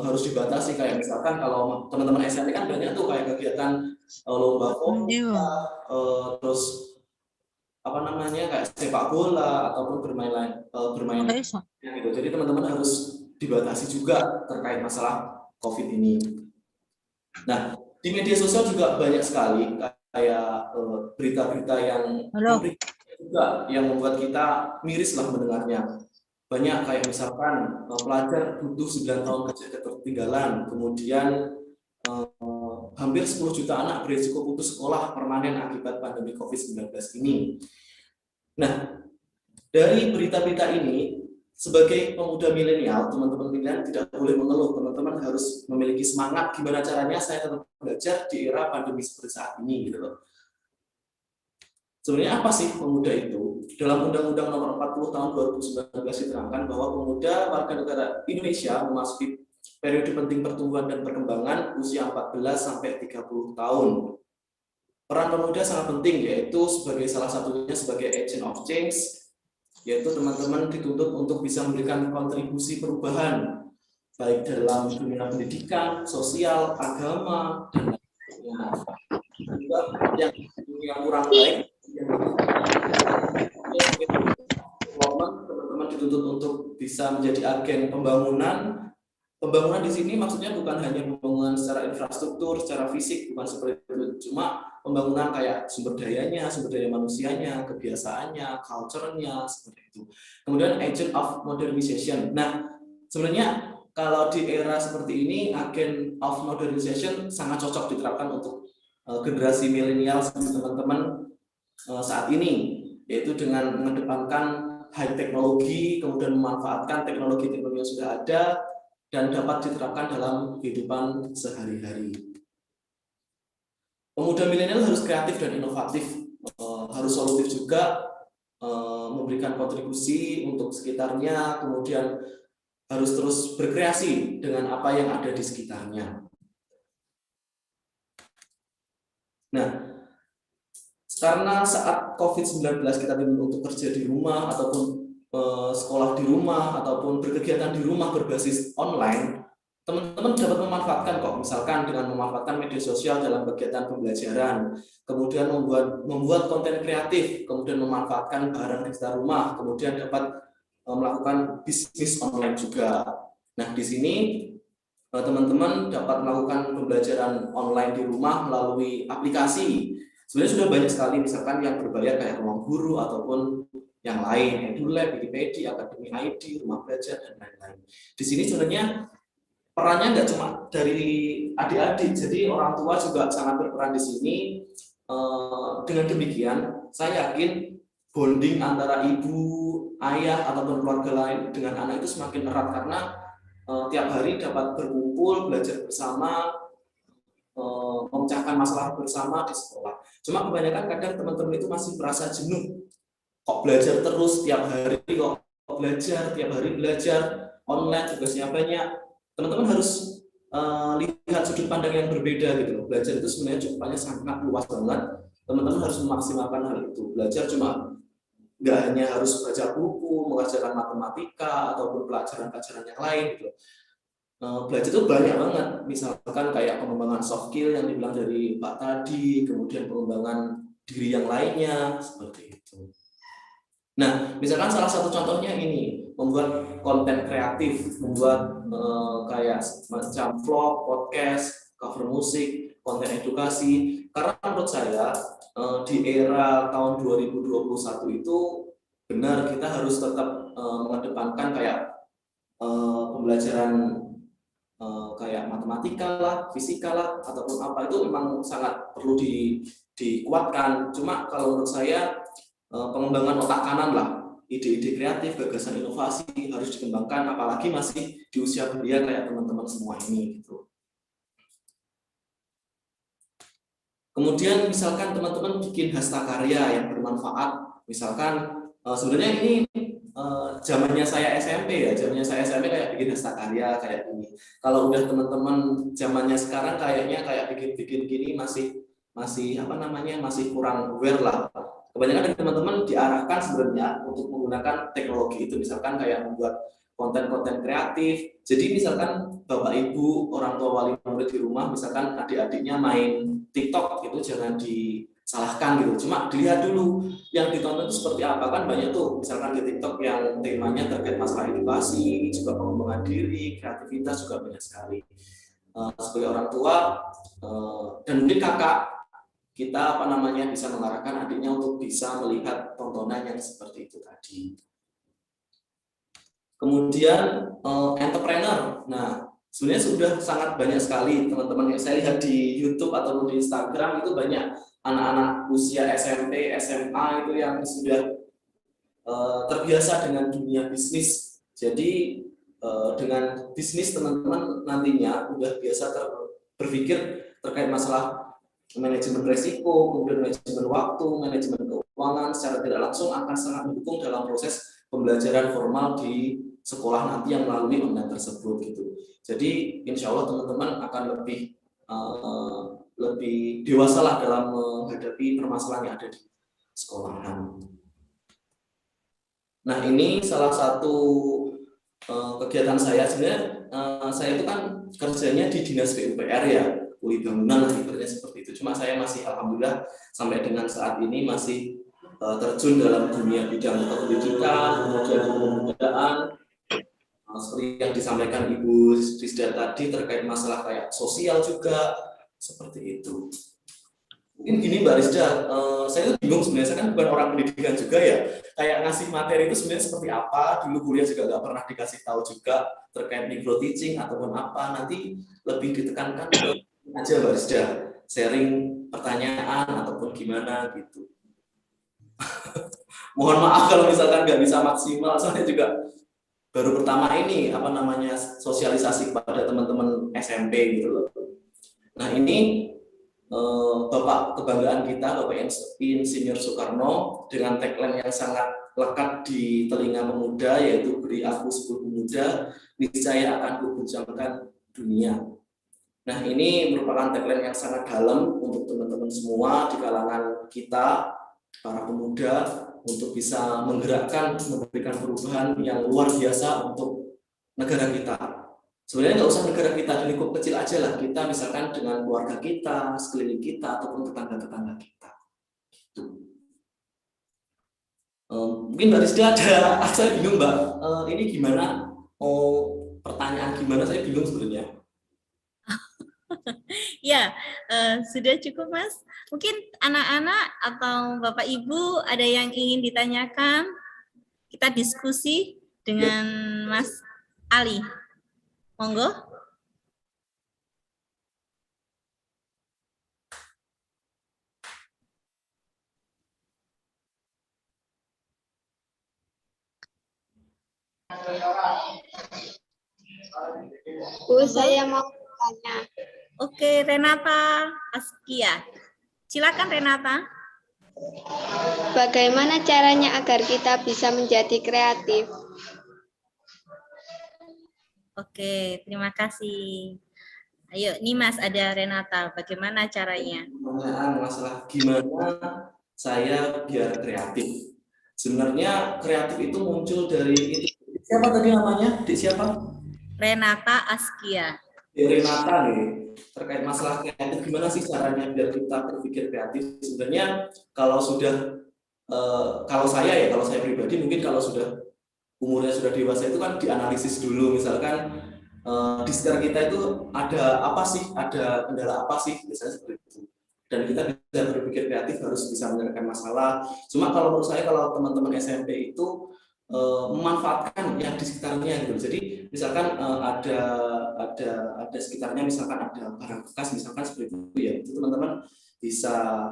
harus dibatasi, kayak misalkan kalau teman-teman SMP kan banyak tuh kayak kegiatan lomba foto, terus apa namanya kayak sepak bola ataupun bermain gitu. Jadi teman-teman harus dibatasi juga terkait masalah COVID ini. Nah, di media sosial juga banyak sekali kayak berita-berita yang juga yang membuat kita miris lah mendengarnya. Banyak kayak misalkan pelajar butuh 9 tahun kerja ketertinggalan, kemudian hampir 10 juta anak berisiko putus sekolah permanen akibat pandemi COVID-19 ini. Nah, dari berita-berita ini, sebagai pemuda milenial, teman-teman milenial tidak boleh mengeluh. Teman-teman harus memiliki semangat gimana caranya saya tetap belajar di era pandemi seperti saat ini gitu loh. Sebenarnya apa sih pemuda itu? Dalam Undang-Undang Nomor 40 Tahun 2019 diterangkan bahwa pemuda warga negara Indonesia memasuki periode penting pertumbuhan dan perkembangan usia 14 sampai 30 tahun. Peran pemuda sangat penting, yaitu sebagai salah satunya sebagai agent of change, yaitu teman-teman dituntut untuk bisa memberikan kontribusi perubahan baik dalam dunia pendidikan, sosial, agama, dan juga yang kurang baik teman-teman dituntut untuk bisa menjadi agen pembangunan. Pembangunan di sini maksudnya bukan hanya pembangunan secara infrastruktur, secara fisik, bukan seperti itu, cuma pembangunan kayak sumber dayanya, sumber daya manusianya, kebiasaannya, culture-nya, seperti itu. Kemudian agent of modernization. Nah, sebenarnya kalau di era seperti ini, agent of modernization sangat cocok diterapkan untuk generasi milenial teman-teman saat ini, yaitu dengan mengedepankan high teknologi, kemudian memanfaatkan teknologi-teknologi yang sudah ada dan dapat diterapkan dalam kehidupan sehari-hari. Pemuda milenial harus kreatif dan inovatif, harus solutif juga, memberikan kontribusi untuk sekitarnya, kemudian harus terus berkreasi dengan apa yang ada di sekitarnya. Nah, karena saat COVID-19 kita diminta untuk kerja di rumah ataupun sekolah di rumah ataupun berkegiatan di rumah berbasis online, teman-teman dapat memanfaatkan kok, misalkan dengan memanfaatkan media sosial dalam kegiatan pembelajaran, kemudian membuat konten kreatif, kemudian memanfaatkan barang di sekitar rumah, kemudian dapat melakukan bisnis online juga. Nah, di sini teman-teman dapat melakukan pembelajaran online di rumah melalui aplikasi. Sebenarnya sudah banyak sekali, misalkan yang berbayar kayak Ruang Guru ataupun yang lain, EduLab, Wikipedia, Akademi ID, Rumah Belajar, dan lain-lain. Di sini sebenarnya perannya nggak cuma dari adik-adik, jadi orang tua juga sangat berperan di sini. Dengan demikian, saya yakin bonding antara ibu, ayah, ataupun keluarga lain dengan anak itu semakin erat karena tiap hari dapat berkumpul, belajar bersama, memecahkan masalah bersama di sekolah. Cuma kebanyakan kadang teman-teman itu masih merasa jenuh. Kok belajar terus tiap hari, kok belajar tiap hari belajar online, tugasnya banyak. Teman-teman harus lihat sudut pandang yang berbeda gitu. Belajar itu sebenarnya cakupannya sangat luas banget. Teman-teman harus memaksimalkan hal itu. Belajar cuma nggak hanya harus baca buku, mengerjakan matematika ataupun pelajaran-pelajaran yang lain gitu. Belajar itu banyak banget, misalkan kayak pengembangan soft skill yang dibilang dari Pak tadi, kemudian pengembangan diri yang lainnya seperti itu. Nah, misalkan salah satu contohnya ini, membuat konten kreatif, membuat kayak semacam vlog, podcast, cover musik, konten edukasi. Karena menurut saya di era tahun 2021 itu benar kita harus tetap mengedepankan kayak pembelajaran kayak matematika lah, fisika lah, ataupun apa itu memang sangat perlu dikuatkan. Cuma kalau menurut saya pengembangan otak kanan lah, ide-ide kreatif, gagasan inovasi harus dikembangkan, apalagi masih di usia belia kayak teman-teman semua ini gitu. Kemudian misalkan teman-teman bikin hastakarya yang bermanfaat, misalkan sebenarnya ini zamannya saya SMP ya, zamannya saya SMP kayak bikin hastakarya kayak ini. Kalau udah teman-teman zamannya sekarang kayaknya kayak bikin gini masih apa namanya, masih kurang aware lah. Kebanyakan dari teman-teman diarahkan sebenarnya untuk menggunakan teknologi itu, misalkan kayak membuat konten-konten kreatif. Jadi misalkan Bapak Ibu, orang tua wali murid di rumah, misalkan adik-adiknya main TikTok itu jangan disalahkan gitu. Cuma dilihat dulu yang ditonton itu seperti apa, kan banyak tuh misalkan di TikTok yang temanya terkait masalah edukasi, juga pengembangan diri, kreativitas juga banyak sekali. Sebagai orang tua dan mungkin kakak, kita apa namanya bisa mengarahkan adiknya untuk bisa melihat tontonan yang seperti itu tadi. Kemudian entrepreneur. Nah, sebenarnya sudah sangat banyak sekali teman-teman yang saya lihat di YouTube ataupun di Instagram itu banyak anak-anak usia SMP, SMA itu yang sudah terbiasa dengan dunia bisnis. Jadi dengan bisnis teman-teman nantinya udah biasa berpikir terkait masalah manajemen resiko, kemudian manajemen waktu, manajemen keuangan secara tidak langsung akan sangat mendukung dalam proses pembelajaran formal di sekolah nanti yang melalui online tersebut gitu. Jadi insya Allah teman-teman akan lebih dewasa lah dalam menghadapi permasalahan yang ada di sekolahan. Nah, ini salah satu kegiatan saya. Sebenarnya saya itu kan kerjanya di Dinas PUPR ya, kuli bangunan ibaratnya seperti itu. Cuma saya masih alhamdulillah sampai dengan saat ini masih terjun dalam dunia bidang pendidikan, kemudian kepemudaan, seperti yang disampaikan Ibu Rizda tadi terkait masalah kayak sosial juga seperti itu. Mungkin gini Mbak Rizda, saya tuh bingung sebenarnya, saya kan bukan orang pendidikan juga ya, kayak ngasih materi itu sebenarnya seperti apa, dulu kuliah juga nggak pernah dikasih tahu juga terkait micro teaching ataupun apa, nanti lebih ditekankan ke aja Mbak Rizda, sharing pertanyaan ataupun gimana gitu. Mohon maaf kalau misalkan nggak bisa maksimal, soalnya juga baru pertama ini apa namanya sosialisasi kepada teman-teman SMP gitu loh. Nah ini Bapak kebanggaan kita, Bapak Insinyur Soekarno, dengan tagline yang sangat lekat di telinga pemuda, yaitu beri aku 10 pemuda, niscaya akan kuguncangkan dunia. Nah ini merupakan tagline yang sangat dalam untuk teman-teman semua di kalangan kita, para pemuda, untuk bisa menggerakkan, memberikan perubahan yang luar biasa untuk negara kita. Sebenarnya nggak usah negara kita di lingkup kecil aja lah, kita misalkan dengan keluarga kita, sekeliling kita, ataupun tetangga-tetangga kita. Gitu. Mungkin Mbak Rizda ada, saya bingung Mbak, ini gimana, pertanyaan gimana, saya bingung sebenarnya. Ya, sudah cukup Mas. Mungkin anak-anak atau Bapak Ibu ada yang ingin ditanyakan, kita diskusi dengan Mas Ali. Monggo. Bu, saya mau tanya. Oke, Renata Askia. Silakan Renata. Bagaimana caranya agar kita bisa menjadi kreatif? Oke, terima kasih. Ayo, nih Mas, ada Renata. Bagaimana caranya? Pertanyaan masalah gimana saya biar kreatif. Sebenarnya kreatif itu muncul dari itu. Siapa tadi namanya? Siapa? Renata Askia. Renata nih, terkait masalah kreatif, gimana sih caranya biar kita berpikir kreatif? Sebenarnya kalau sudah, kalau saya pribadi mungkin kalau sudah umurnya sudah dewasa itu kan dianalisis dulu, misalkan di sekitar kita itu ada apa sih, ada kendala apa sih, biasanya seperti itu. Dan kita bisa berpikir kreatif, harus bisa menyelesaikan masalah. Cuma kalau menurut saya, kalau teman-teman SMP itu memanfaatkan yang di sekitarnya gitu. Jadi misalkan ada sekitarnya, misalkan ada barang bekas misalkan seperti itu ya, itu teman-teman bisa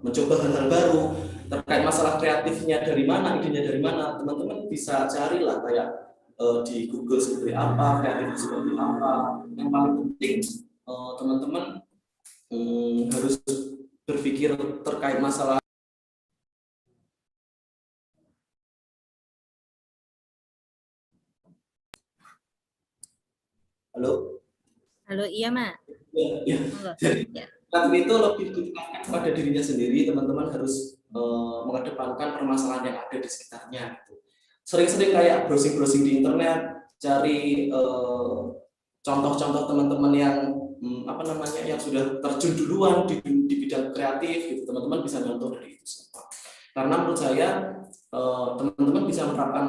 mencoba hal-hal baru. Terkait masalah kreatifnya dari mana, idenya dari mana, teman-teman bisa carilah kayak di Google seperti apa, kreatif seperti apa. Yang paling penting teman-teman harus berpikir terkait masalah. Halo? Halo, iya Mak. Ya. Jadi kreatif itu lebih ditekankan pada dirinya sendiri, teman-teman harus mengedepankan permasalahan yang ada di sekitarnya. Sering-sering kayak browsing-browsing di internet, cari contoh-contoh teman-teman yang yang sudah terjun duluan di bidang kreatif, gitu. Teman-teman bisa contoh dari itu semua. Karena menurut saya teman-teman bisa menerapkan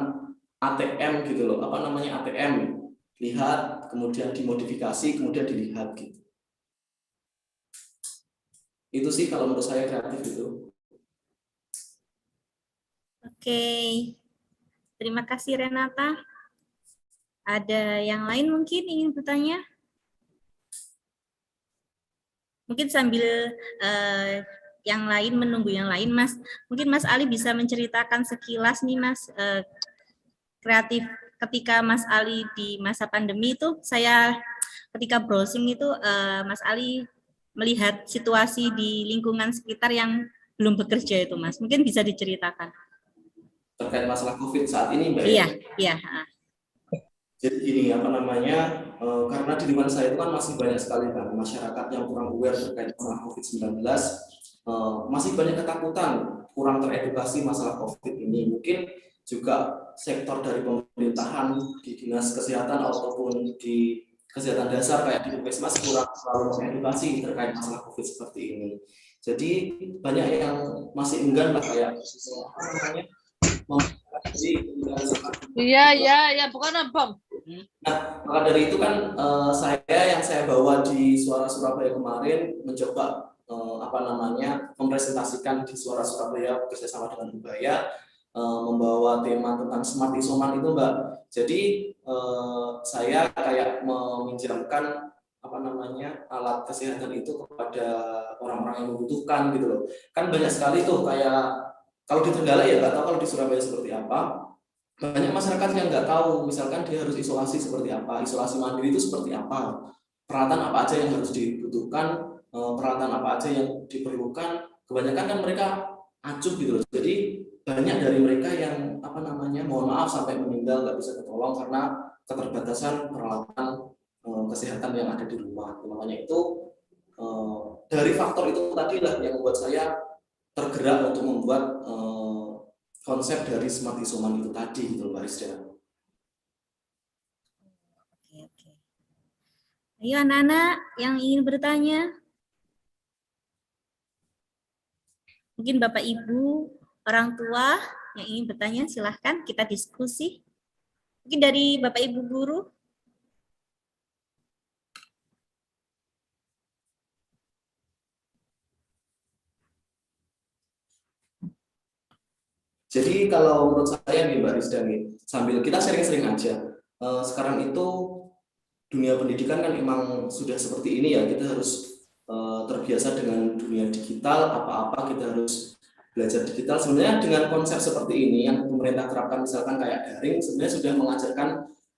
ATM gitu loh, ATM. Lihat, kemudian dimodifikasi, kemudian dilihat gitu. Itu sih kalau menurut saya kreatif itu. Oke. Terima kasih Renata. Ada yang lain mungkin ingin bertanya? Mungkin sambil yang lain menunggu yang lain, Mas. Mungkin Mas Ali bisa menceritakan sekilas nih Mas, kreatif ketika Mas Ali di masa pandemi itu, saya ketika browsing itu Mas Ali melihat situasi di lingkungan sekitar yang belum bekerja itu Mas. Mungkin bisa diceritakan. Terkait masalah COVID saat ini Mbak? Iya. Jadi gini, karena di lingkungan saya itu kan masih banyak sekali kan masyarakat yang kurang aware terkait masalah COVID-19, masih banyak ketakutan, kurang teredukasi masalah COVID ini. Mungkin juga sektor dari pemerintahan di dinas kesehatan ataupun di kesehatan dasar kayak di Puskesmas kurang selalu mengedukasi terkait masalah COVID seperti ini. Jadi banyak yang masih enggan lah kayak Iya, bukan bom. Nah, maka dari itu kan saya bawa di Suara Surabaya kemarin mencoba mempresentasikan di Suara Surabaya bekerjasama dengan Ubaya membawa tema tentang smart isoman itu, Mbak. Jadi saya kayak meminjamkan alat kesehatan itu kepada orang-orang yang membutuhkan gitu loh. Kan banyak sekali tuh kayak kalau di Trenggalek ya nggak tahu, kalau di Surabaya seperti apa. Banyak masyarakat yang nggak tahu, misalkan dia harus isolasi seperti apa, isolasi mandiri itu seperti apa, peralatan apa aja yang harus dibutuhkan, peralatan apa aja yang diperlukan. Kebanyakan kan mereka acuh gitu loh. Jadi banyak dari mereka yang mohon maaf sampai meninggal, nggak bisa ketolong karena keterbatasan peralatan kesehatan yang ada di rumah. Makanya itu dari faktor itu tadilah yang membuat saya tergerak untuk membuat konsep dari smart isoman itu tadi gitu, Mbak Rizda. Oke. Ayo anak-anak yang ingin bertanya. Mungkin Bapak Ibu, orang tua yang ingin bertanya, silahkan kita diskusi. Mungkin dari Bapak Ibu guru. Jadi kalau menurut saya nih Mbak Rizda nih, sambil kita sering-sering aja, sekarang itu dunia pendidikan kan memang sudah seperti ini ya, kita harus terbiasa dengan dunia digital, apa-apa kita harus belajar digital. Sebenarnya dengan konsep seperti ini yang pemerintah terapkan, misalkan kayak daring, sebenarnya sudah mengajarkan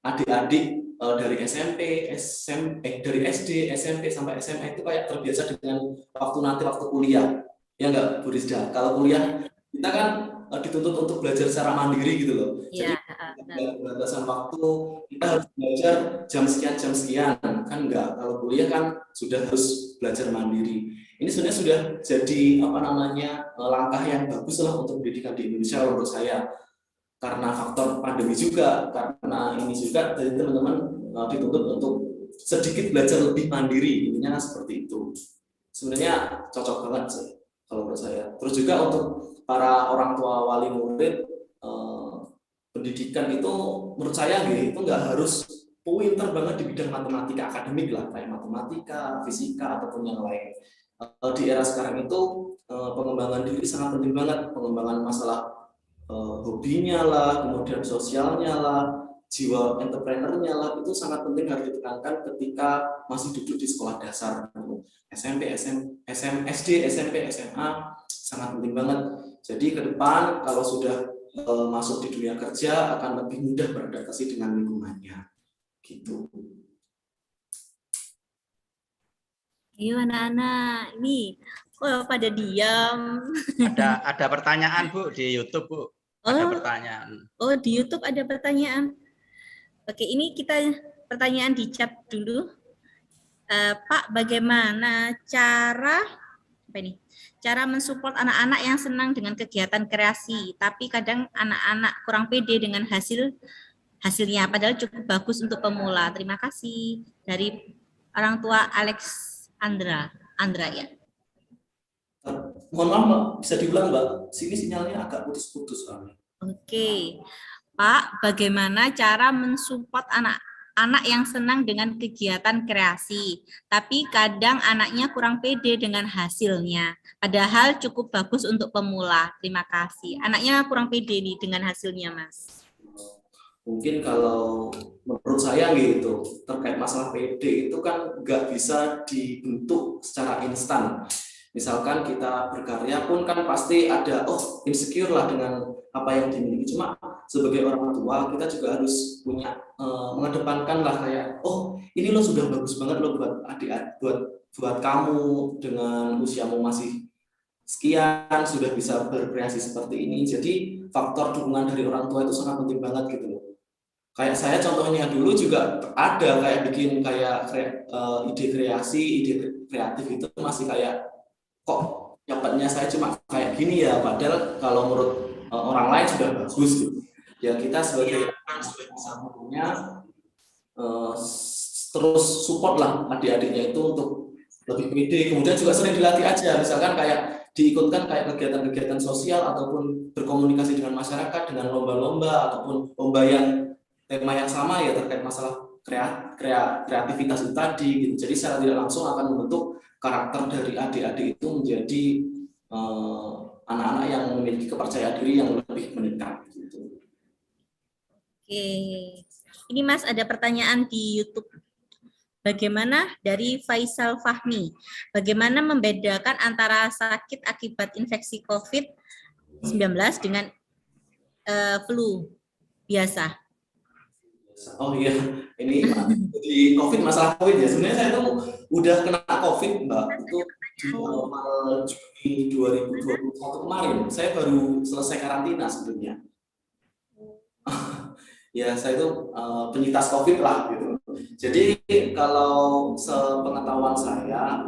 adik-adik dari dari SD, SMP sampai SMA itu kayak terbiasa dengan waktu kuliah. Ya enggak, Bu Rizda? Kalau kuliah kita kan dituntut untuk belajar secara mandiri gitu loh. Jadi batasan waktu, kita harus belajar jam sekian kan enggak. Kalau kuliah kan sudah harus belajar mandiri. Ini sebenarnya sudah jadi langkah yang bagus lah untuk pendidikan di Indonesia menurut saya. Karena faktor pandemi juga, karena ini juga dari teman-teman dituntut untuk sedikit belajar lebih mandiri, intinya seperti itu. Sebenarnya cocok banget sih kalau menurut saya. Terus juga untuk para orang tua wali murid, pendidikan itu menurut saya itu nggak harus pinter banget di bidang matematika akademik lah, kayak matematika, fisika ataupun yang lain. Di era sekarang itu pengembangan diri sangat penting banget, pengembangan masalah hobinya lah, kemudian sosialnya lah, jiwa entrepreneurnya lah, itu sangat penting harus ditekankan ketika masih duduk di sekolah dasar, SMP, SD, SMP, SMA, sangat penting banget. Jadi ke depan kalau sudah masuk di dunia kerja akan lebih mudah beradaptasi dengan lingkungannya, gitu. Ayo anak-anak, ini kok pada diam? Ada pertanyaan Bu di YouTube Bu. Ada pertanyaan. Oh di YouTube ada pertanyaan. Oke, ini kita pertanyaan di chat dulu. Pak, bagaimana cara mensupport anak-anak yang senang dengan kegiatan kreasi, tapi kadang anak-anak kurang pede dengan hasilnya, padahal cukup bagus untuk pemula. Terima kasih. Dari orang tua Andra ya. Mohon maaf Mbak, bisa diulang Mbak? Sini sinyalnya agak putus-putus. Oke, Pak, bagaimana cara mensupport anak yang senang dengan kegiatan kreasi, tapi kadang anaknya kurang pede dengan hasilnya, padahal cukup bagus untuk pemula. Terima kasih. Anaknya kurang pede nih dengan hasilnya, Mas. Mungkin kalau menurut saya gitu, terkait masalah pede itu kan nggak bisa dibentuk secara instan. Misalkan kita berkarya pun kan pasti ada insecure lah dengan apa yang dimiliki. Cuma sebagai orang tua kita juga harus punya mengedepankan lah kayak ini lo sudah bagus banget lo buat adik buat kamu dengan usiamu masih sekian sudah bisa berkreasi seperti ini. Jadi faktor dukungan dari orang tua itu sangat penting banget gitu loh. Kayak saya contohnya dulu juga ada kayak bikin kayak ide kreatif itu masih kayak kok dapatnya saya cuma kayak gini ya, padahal kalau menurut orang lain sudah bagus gitu. Ya kita sebagai orang sudah bisa punya terus support lah adik-adiknya itu untuk lebih pede, kemudian juga sering dilatih aja, misalkan kayak diikutkan kayak kegiatan-kegiatan sosial ataupun berkomunikasi dengan masyarakat dengan lomba-lomba ataupun lomba yang tema yang sama ya terkait masalah kreativitas itu tadi gitu. Jadi secara tidak langsung akan membentuk karakter dari adik-adik itu menjadi anak-anak yang memiliki kepercayaan diri yang lebih meningkat. Gitu. Oke, ini Mas ada pertanyaan di YouTube. Bagaimana dari Faisal Fahmi? Bagaimana membedakan antara sakit akibat infeksi COVID-19 dengan flu biasa? Oh iya, ini di COVID, masalah COVID ya. Sebenarnya saya tuh udah kena COVID, Mbak. Itu di awal Juni 2021 kemarin. Saya baru selesai karantina sebenarnya. Ya, saya itu penyintas COVID lah gitu. Jadi kalau sepengetahuan saya,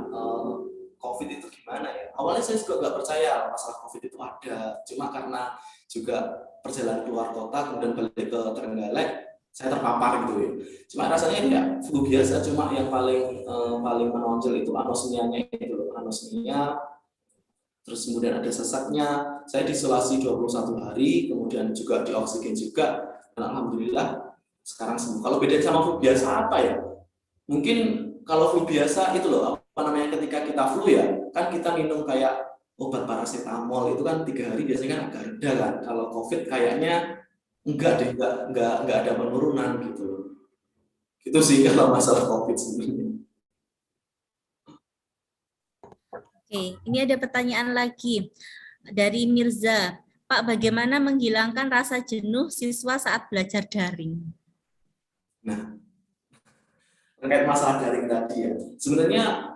COVID itu gimana ya? Awalnya saya juga nggak percaya masalah COVID itu ada. Cuma karena juga perjalanan keluar kota, kemudian balik ke Trenggalek, saya terpapar gitu ya. Cuma rasanya ya flu biasa, cuma yang paling menonjol itu anosmianya itu loh. Anosmia, terus kemudian ada sesaknya. Saya diisolasi 21 hari, kemudian juga dioksigen juga. Dan alhamdulillah sekarang sembuh. Kalau beda sama flu biasa apa ya? Mungkin kalau flu biasa itu loh, apa namanya, ketika kita flu ya, kan kita minum kayak obat paracetamol itu kan 3 hari biasanya kan agak reda kan. Kalau COVID kayaknya enggak deh, enggak ada penurunan gitu. Itu sih kalau masalah COVID sebenarnya. Oke, ini ada pertanyaan lagi dari Mirza. Pak, bagaimana menghilangkan rasa jenuh siswa saat belajar daring? Nah, terkait masalah daring tadi ya, sebenarnya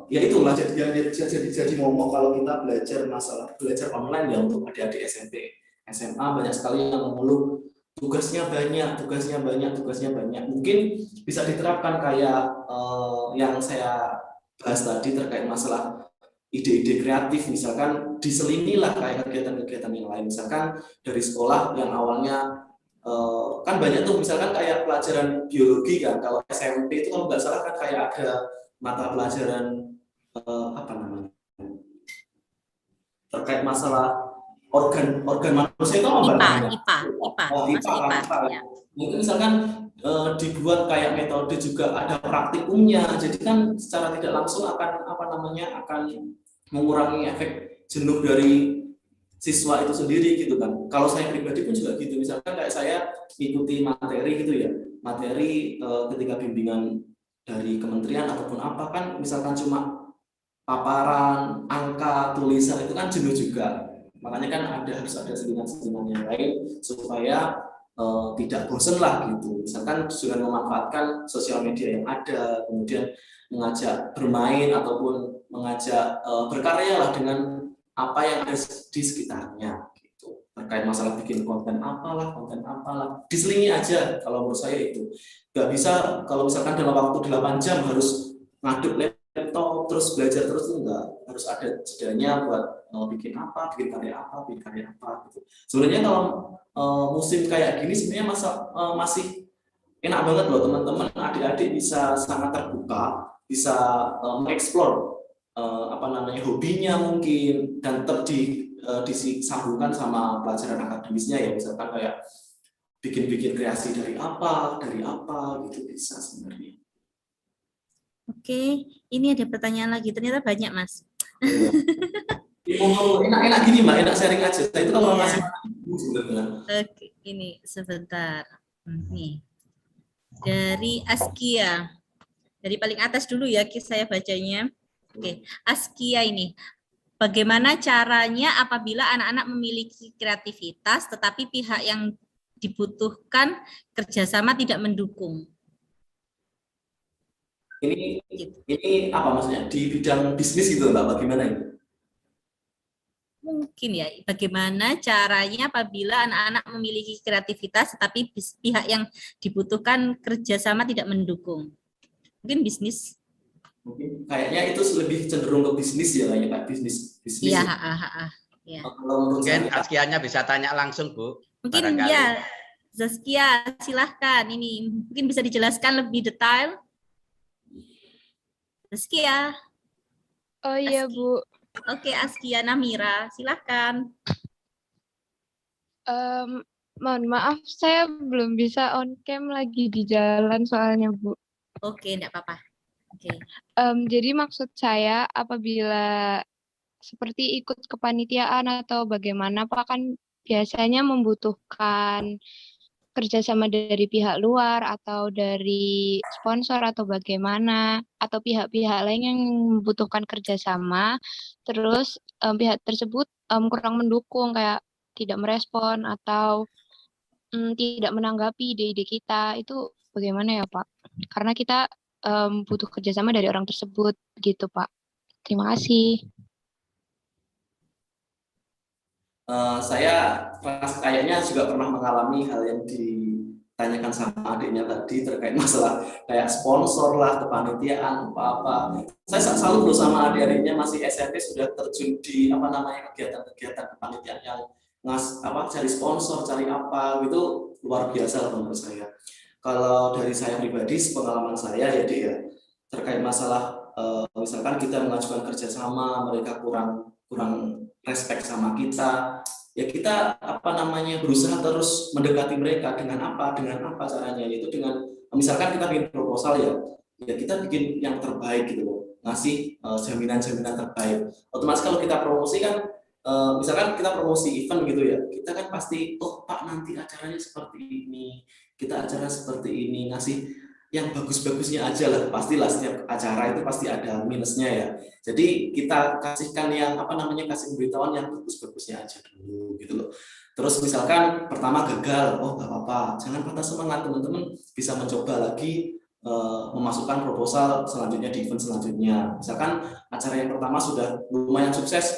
ya itulah jadi momok kalau kita belajar online ya untuk adik-adik SMP, SMA banyak sekali yang mengeluh tugasnya banyak. Mungkin bisa diterapkan kayak yang saya bahas tadi terkait masalah ide-ide kreatif, misalkan diselinilah kayak kegiatan-kegiatan yang lain, misalkan dari sekolah yang awalnya kan banyak tuh, misalkan kayak pelajaran biologi kan, kalau SMP itu kalau nggak salah kan kayak ada mata pelajaran apa namanya terkait masalah organ manusia itu apa? IPA. Ya. Mungkin misalkan dibuat kayak metode juga ada praktikumnya, jadi kan secara tidak langsung akan mengurangi efek jenuh dari siswa itu sendiri gitu kan. Kalau saya pribadi pun juga gitu, misalkan kayak saya ikuti materi gitu ya, materi ketika bimbingan dari kementerian ataupun apa kan, misalkan cuma paparan, angka, tulisan itu kan jenuh juga. Makanya kan harus ada selingan-selingan yang lain supaya tidak bosen lah gitu. Misalkan dengan memanfaatkan sosial media yang ada, kemudian mengajak bermain ataupun mengajak berkarya lah dengan apa yang ada di sekitarnya gitu. Terkait masalah bikin konten apalah, diselingi aja kalau menurut saya itu. Nggak bisa kalau misalkan dalam waktu 8 jam harus ngaduk laptop terus belajar terus, itu enggak. Harus ada jedanya buat bikin karya apa gitu. Sebenarnya kalau musim kayak gini sebenarnya masih enak banget loh teman-teman, adik-adik bisa sangat terbuka, bisa mengeksplor hobinya mungkin, dan tetap disambungkan sama pelajaran akademisnya ya, misalkan kayak bikin kreasi dari apa gitu bisa sebenarnya. Oke, ini ada pertanyaan lagi, ternyata banyak Mas. Enak gini Mbak, enak sharing aja. Saya itu kalau masih sebenarnya. Oke, ini sebentar. Nih. Dari Askia. Dari paling atas dulu ya, saya bacanya. Oke, Askia ini. Bagaimana caranya apabila anak-anak memiliki kreativitas tetapi pihak yang dibutuhkan kerjasama tidak mendukung? Ini apa maksudnya? Di bidang bisnis gitu Mbak, bagaimana ini? Mungkin ya, bagaimana caranya apabila anak-anak memiliki kreativitas tetapi pihak yang dibutuhkan kerjasama tidak mendukung? Mungkin bisnis. Mungkin kayaknya itu lebih cenderung ke bisnis ya, kayaknya Pak, bisnis. Iya, ya. Mungkin Askianya bisa tanya langsung, Bu. Mungkin barangkali. Ya, Zaskia, silahkan. Ini mungkin bisa dijelaskan lebih detail. Zaskia. Oh iya, Bu. Oke, Askia Namira, silahkan. Mohon maaf, saya belum bisa on cam, lagi di jalan soalnya, Bu. Oke, enggak apa-apa. Oke. Jadi maksud saya apabila seperti ikut kepanitiaan atau bagaimana Pak, kan biasanya membutuhkan kerjasama dari pihak luar atau dari sponsor atau bagaimana, atau pihak-pihak lain yang membutuhkan kerjasama, terus pihak tersebut kurang mendukung, kayak tidak merespon atau tidak menanggapi ide-ide kita, itu bagaimana ya Pak? Karena kita butuh kerjasama dari orang tersebut, gitu Pak. Terima kasih. Saya kayaknya juga pernah mengalami hal yang ditanyakan sama adiknya tadi terkait masalah kayak sponsor lah, kepanitiaan, apa-apa. Saya selalu bersama adik-adiknya masih SMP sudah terjun di kegiatan-kegiatan kepanitiaan yang cari sponsor, cari apa gitu, luar biasa menurut saya. Kalau dari saya pribadi, pengalaman saya ya terkait masalah misalkan kita mengajukan kerjasama, mereka kurang respect sama kita, ya kita berusaha terus mendekati mereka dengan apa caranya, yaitu dengan misalkan kita bikin proposal ya kita bikin yang terbaik gitu loh, ngasih jaminan-jaminan terbaik. Otomatis kalau kita promosi kan misalkan kita promosi event gitu ya, kita kan pasti Pak nanti acaranya seperti ini, kita acara seperti ini, ngasih yang bagus-bagusnya aja lah. Pastilah setiap acara itu pasti ada minusnya ya. Jadi kita kasihkan yang kasih pemberitahuan yang bagus-bagusnya aja dulu gitu loh. Terus misalkan pertama gagal, nggak apa-apa, jangan patah semangat, teman-teman bisa mencoba lagi memasukkan proposal selanjutnya di event selanjutnya. Misalkan acara yang pertama sudah lumayan sukses,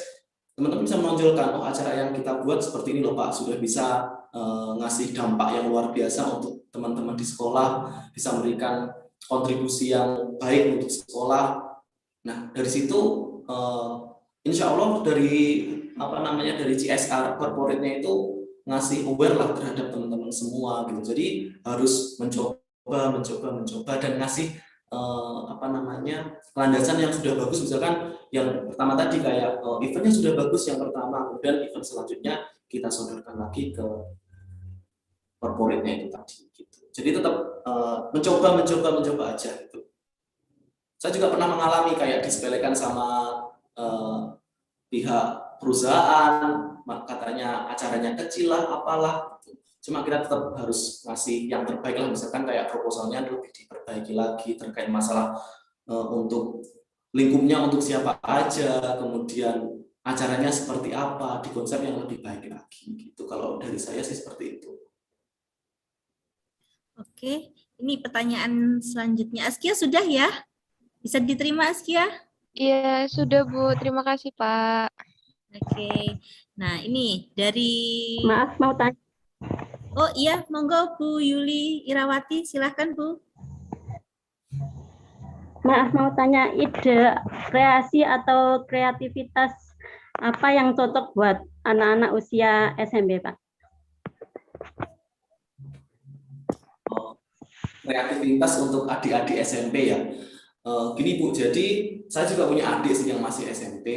teman-teman bisa menonjolkan, acara yang kita buat seperti ini loh Pak, sudah bisa ngasih dampak yang luar biasa untuk teman-teman di sekolah, bisa memberikan kontribusi yang baik untuk sekolah. Nah, dari situ insya Allah dari dari CSR corporate-nya itu ngasih aware lah terhadap teman-teman semua gitu. Jadi harus mencoba dan ngasih landasan yang sudah bagus. Misalkan yang pertama tadi kayak eventnya sudah bagus yang pertama, kemudian event selanjutnya kita sodorkan lagi ke corporate-nya itu tadi gitu. Jadi tetap mencoba aja gitu. Saya juga pernah mengalami kayak disepelekan sama pihak perusahaan, katanya acaranya kecil lah, apalah gitu. Cuma kita tetap harus ngasih yang terbaik lah, misalkan kayak proposalnya lebih diperbaiki lagi terkait masalah untuk lingkupnya untuk siapa aja, kemudian acaranya seperti apa, di konsep yang lebih baik lagi gitu. Kalau dari saya sih seperti itu. Oke, ini pertanyaan selanjutnya. Askia sudah ya? Bisa diterima Askia? Iya, sudah Bu. Terima kasih Pak. Oke. Nah, ini dari... Maaf, mau tanya. Oh iya, monggo Bu Yuli Irawati, silahkan Bu. Maaf, mau tanya, ide kreasi atau kreativitas apa yang cocok buat anak-anak usia SMP, Pak? Kreativitas untuk adik-adik SMP ya. Gini Bu, jadi saya juga punya adik sih yang masih SMP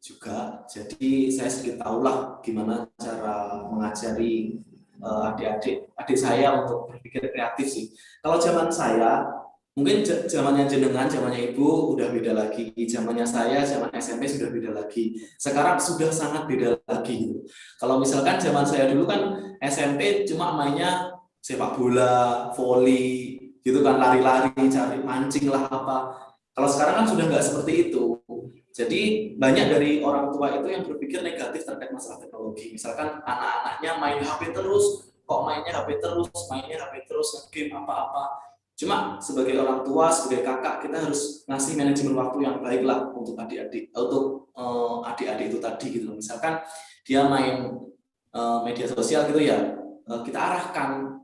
juga. Jadi saya sedikit tahulah gimana cara mengajari adik saya untuk berpikir kreatif sih. Kalau zaman saya, mungkin zamannya jenengan, zamannya Ibu udah beda lagi. Zamannya saya, zaman SMP sudah beda lagi. Sekarang sudah sangat beda lagi. Kalau misalkan zaman saya dulu kan SMP cuma mainnya sepak bola, voli, gitu kan, lari-lari, cari mancing lah apa. Kalau sekarang kan sudah nggak seperti itu. Jadi banyak dari orang tua itu yang berpikir negatif terkait masalah teknologi. Misalkan anak-anaknya main HP terus, mainnya HP terus, game apa-apa. Cuma sebagai orang tua, sebagai kakak, kita harus ngasih manajemen waktu yang baik lah untuk adik-adik itu tadi gitu. Misalkan dia main media sosial gitu ya, kita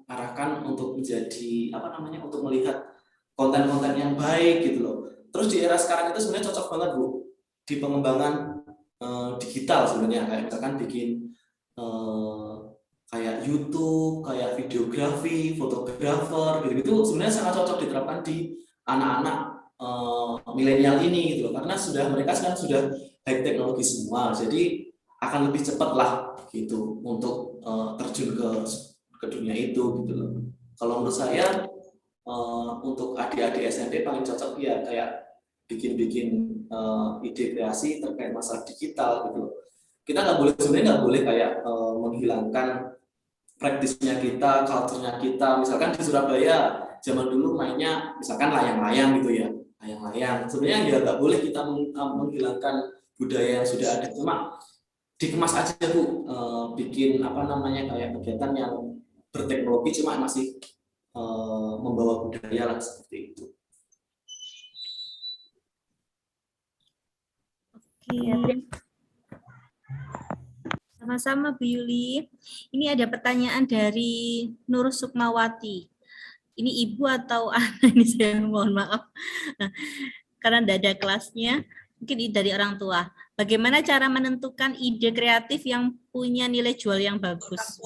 arahkan untuk menjadi untuk melihat konten-konten yang baik gitu loh. Terus di era sekarang itu sebenarnya cocok banget Bu di pengembangan digital sebenarnya, kayak misalkan bikin kayak YouTube, kayak videografi, fotografer gitu-gitu, sebenarnya sangat cocok diterapkan di anak-anak milenial ini gitu loh, karena mereka sekarang sudah high teknologi semua, jadi akan lebih cepat lah gitu untuk terjun ke dunia itu gitu loh. Kalau menurut saya untuk adik-adik SMP paling cocok ya kayak bikin ide kreasi terkait masalah digital gitu. Kita sebenarnya nggak boleh kayak menghilangkan praktisnya kita, culture-nya kita. Misalkan di Surabaya zaman dulu mainnya misalkan layang-layang gitu ya, layang-layang. Sebenarnya ya nggak boleh kita menghilangkan budaya yang sudah ada, cuma dikemas aja Bu, bikin apa namanya kayak kegiatan yang berteknologi cuma masih membawa budaya lah seperti itu. Oke. Sama-sama Bu Yuli. Ini ada pertanyaan dari Nur Sukmawati. Ini ibu atau anak ini, saya mohon maaf. Nah, karena tidak ada kelasnya, mungkin dari orang tua. Bagaimana cara menentukan ide kreatif yang punya nilai jual yang bagus?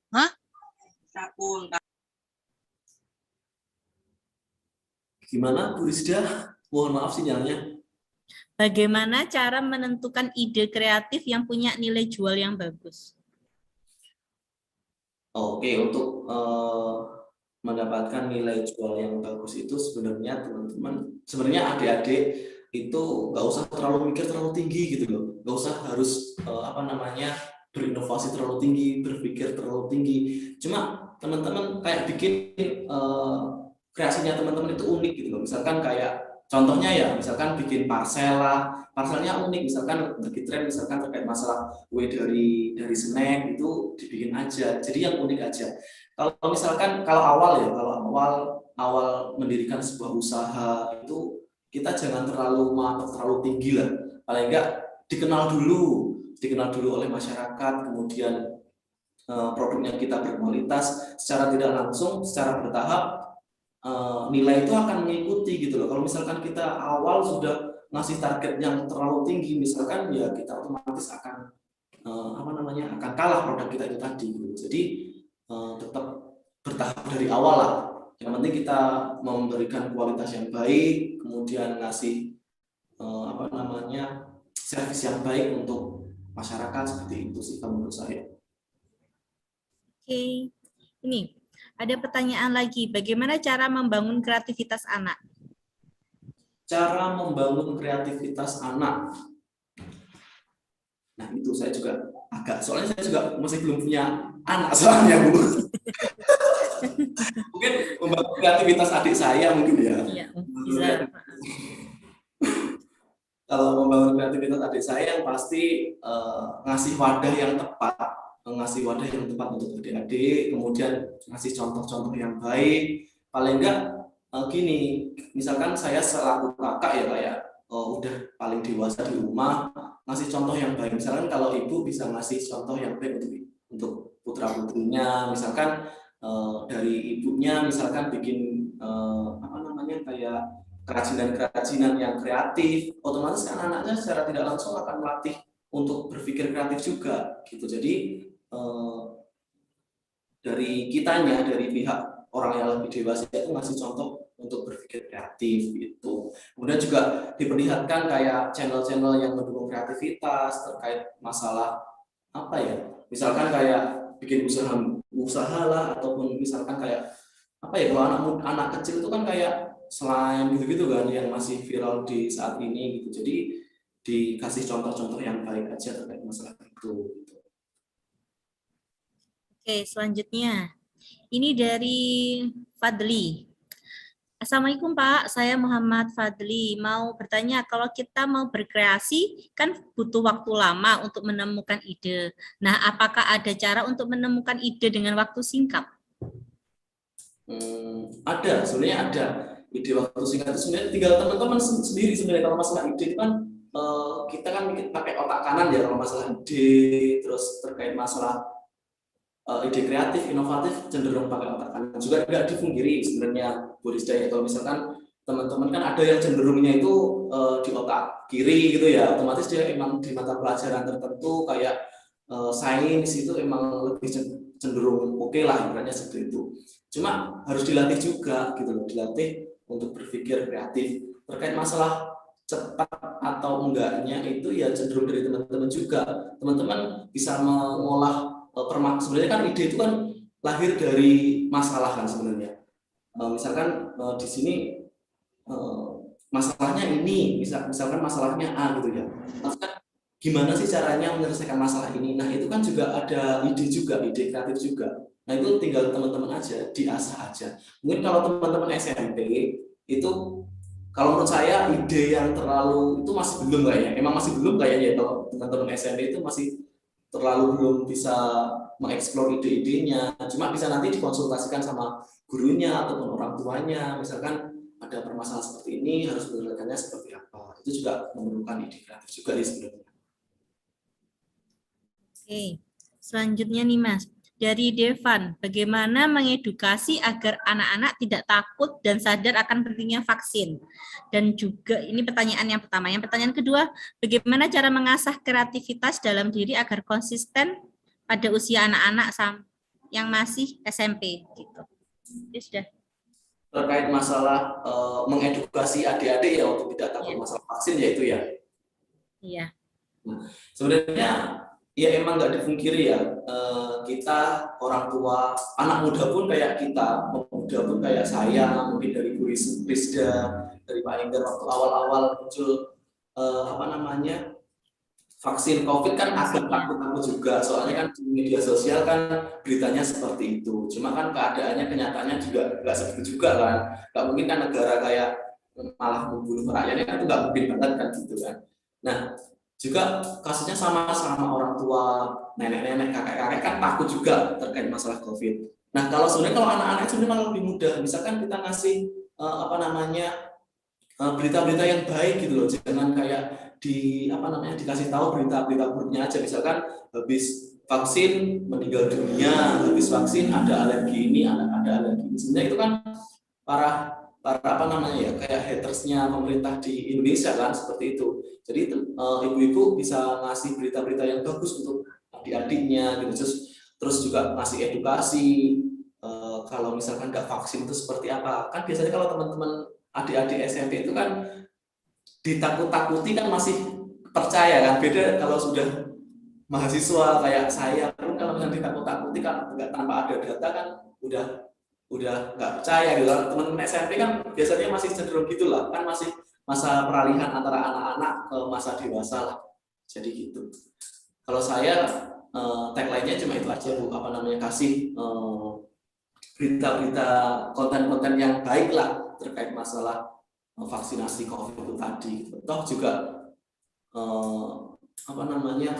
Hah? Gimana Bu Rizda? Mohon maaf sinyalnya. Bagaimana cara menentukan ide kreatif yang punya nilai jual yang bagus? Oke, untuk mendapatkan nilai jual yang bagus itu sebenarnya teman-teman, sebenarnya adik-adik itu nggak usah terlalu mikir terlalu tinggi gitu loh, nggak usah harus apa namanya berinovasi terlalu tinggi, berpikir terlalu tinggi. Cuma teman-teman kayak bikin kreasinya teman-teman itu unik gitu loh. Misalkan kayak contohnya ya, misalkan bikin parsel lah, parselnya unik, misalkan lagi tren, misalkan terkait masalah kue dari snack itu dibikin aja, jadi yang unik aja. Kalau misalkan kalau awal mendirikan sebuah usaha itu kita jangan terlalu tinggi lah, paling enggak dikenal dulu oleh masyarakat, kemudian produknya kita berkualitas, secara tidak langsung, secara bertahap nilai itu akan mengikuti gitu loh. Kalau misalkan kita awal sudah ngasih target yang terlalu tinggi, misalkan ya kita otomatis akan akan kalah produk kita itu tadi gitu. Jadi tetap bertahap dari awal lah. Yang penting kita memberikan kualitas yang baik, kemudian ngasih servis yang baik untuk masyarakat, seperti itu sih kalau menurut saya. Oke, ini ada pertanyaan lagi, bagaimana cara membangun kreativitas anak? Cara membangun kreativitas anak. Nah itu saya juga soalnya saya juga masih belum punya anak soalnya Bu. Mungkin membangun kreativitas adik saya mungkin ya. Iya, bisa. Kalau membangun kreativitas adik saya yang pasti ngasih wadah yang tepat untuk adik-adik, kemudian ngasih contoh-contoh yang baik. Paling enggak gini, misalkan saya selaku kakak ya kayak udah paling dewasa di rumah, ngasih contoh yang baik. Misalkan kalau ibu bisa ngasih contoh yang baik untuk putra-putrinya, misalkan dari ibunya misalkan bikin kayak kerajinan-kerajinan yang kreatif, otomatis kan anaknya secara tidak langsung akan melatih untuk berpikir kreatif juga gitu. Jadi dari kitanya, dari pihak orang yang lebih dewasa itu ngasih contoh untuk berpikir kreatif gitu. Kemudian juga diperlihatkan kayak channel-channel yang mendukung kreativitas terkait masalah misalkan kayak bikin usaha lah, ataupun misalkan kayak kalau anak kecil itu kan kayak slime gitu-gitu kan yang masih viral di saat ini gitu. Jadi dikasih contoh-contoh yang baik aja terkait masalah itu. Oke, selanjutnya ini dari Fadli. Assalamualaikum Pak, saya Muhammad Fadli. Mau bertanya, kalau kita mau berkreasi kan butuh waktu lama untuk menemukan ide. Nah, apakah ada cara untuk menemukan ide dengan waktu singkat? Ada, sebenarnya ada. Ide waktu singkat itu sebenarnya tinggal teman-teman sendiri sebenarnya. Kalau masalah ide itu kan kita kan pakai otak kanan ya kalau masalah ide, terus terkait masalah ide kreatif, inovatif cenderung pakai otak kanan. Juga tidak dipungkiri sebenarnya Bu Rizda ya, kalau misalkan teman-teman kan ada yang cenderungnya itu di otak kiri gitu ya, otomatis dia emang di mata pelajaran tertentu kayak sains itu emang lebih cenderung oke lah ibaratnya seperti itu. Cuma harus dilatih juga gitu loh, dilatih untuk berpikir kreatif. Terkait masalah cepat atau enggaknya itu ya cenderung dari teman-teman juga. Teman-teman bisa mengolah sebenarnya kan ide itu kan lahir dari masalah kan sebenarnya. Misalkan di sini masalahnya ini, misalkan masalahnya A gitu ya. Maksudnya gimana sih caranya menyelesaikan masalah ini? Nah, itu kan juga ada ide kreatif juga. Nah, itu tinggal teman-teman aja, diasah aja. Mungkin kalau teman-teman SMP itu, kalau menurut saya ide yang terlalu itu masih belum kayaknya. Emang masih belum kayaknya kalau teman-teman SMP itu masih terlalu belum bisa mengeksplor ide-idenya. Cuma bisa nanti dikonsultasikan sama gurunya ataupun orang tuanya. Misalkan ada permasalahan seperti ini, harus menyelesaikannya seperti apa. Itu juga memerlukan ide kreatif juga sebenarnya. Oke, selanjutnya nih Mas. Dari Devan, bagaimana mengedukasi agar anak-anak tidak takut dan sadar akan pentingnya vaksin? Dan juga ini pertanyaan yang pertama. Yang pertanyaan kedua, bagaimana cara mengasah kreativitas dalam diri agar konsisten pada usia anak-anak yang masih SMP? Gitu. Itu sudah. Terkait masalah mengedukasi adik-adik ya untuk tidak takut masalah vaksin ya itu ya. Iya. Nah, sebenarnya ya emang nggak dipungkiri ya, kita orang tua, anak muda pun kayak kita, muda pun kayak saya, mungkin dari Bu Risda, dari Pak Enggar waktu awal-awal muncul vaksin COVID kan agak takut juga, soalnya kan di media sosial kan beritanya seperti itu. Cuma kan keadaannya, kenyataannya juga nggak seperti juga kan, nggak mungkin kan negara kayak malah membunuh rakyatnya kan, itu nggak mungkin banget kan gitu kan. Nah, juga kasusnya sama-sama orang tua, nenek-nenek, kakek-kakek kan takut juga terkait masalah COVID. Nah, kalau anak-anak sebenarnya malah lebih mudah. Misalkan kita ngasih berita-berita yang baik gitu loh, jangan kayak dikasih tahu berita-berita buruknya aja. Misalkan habis vaksin meninggal dunia, habis vaksin ada alergi ini, ada alergi ini. Sebenarnya itu kan para kayak hatersnya pemerintah di Indonesia kan seperti itu. Jadi ibu-ibu bisa ngasih berita-berita yang bagus untuk adik-adiknya gitu. Terus juga ngasih edukasi kalau misalkan nggak vaksin itu seperti apa. Kan biasanya kalau teman-teman adik-adik SMP itu kan ditakut-takuti kan masih percaya kan. Beda kalau sudah mahasiswa kayak saya pun kalau misalnya ditakut-takuti kan nggak, tanpa ada data kan udah nggak percaya gitu. Teman-teman SMP kan biasanya masih cenderung gitulah, kan masih masa peralihan antara anak-anak ke masa dewasa lah. Jadi gitu. Kalau saya tagline-nya cuma itu aja Bu, kasih berita-berita, konten-konten yang baik lah terkait masalah vaksinasi COVID itu tadi. Toh juga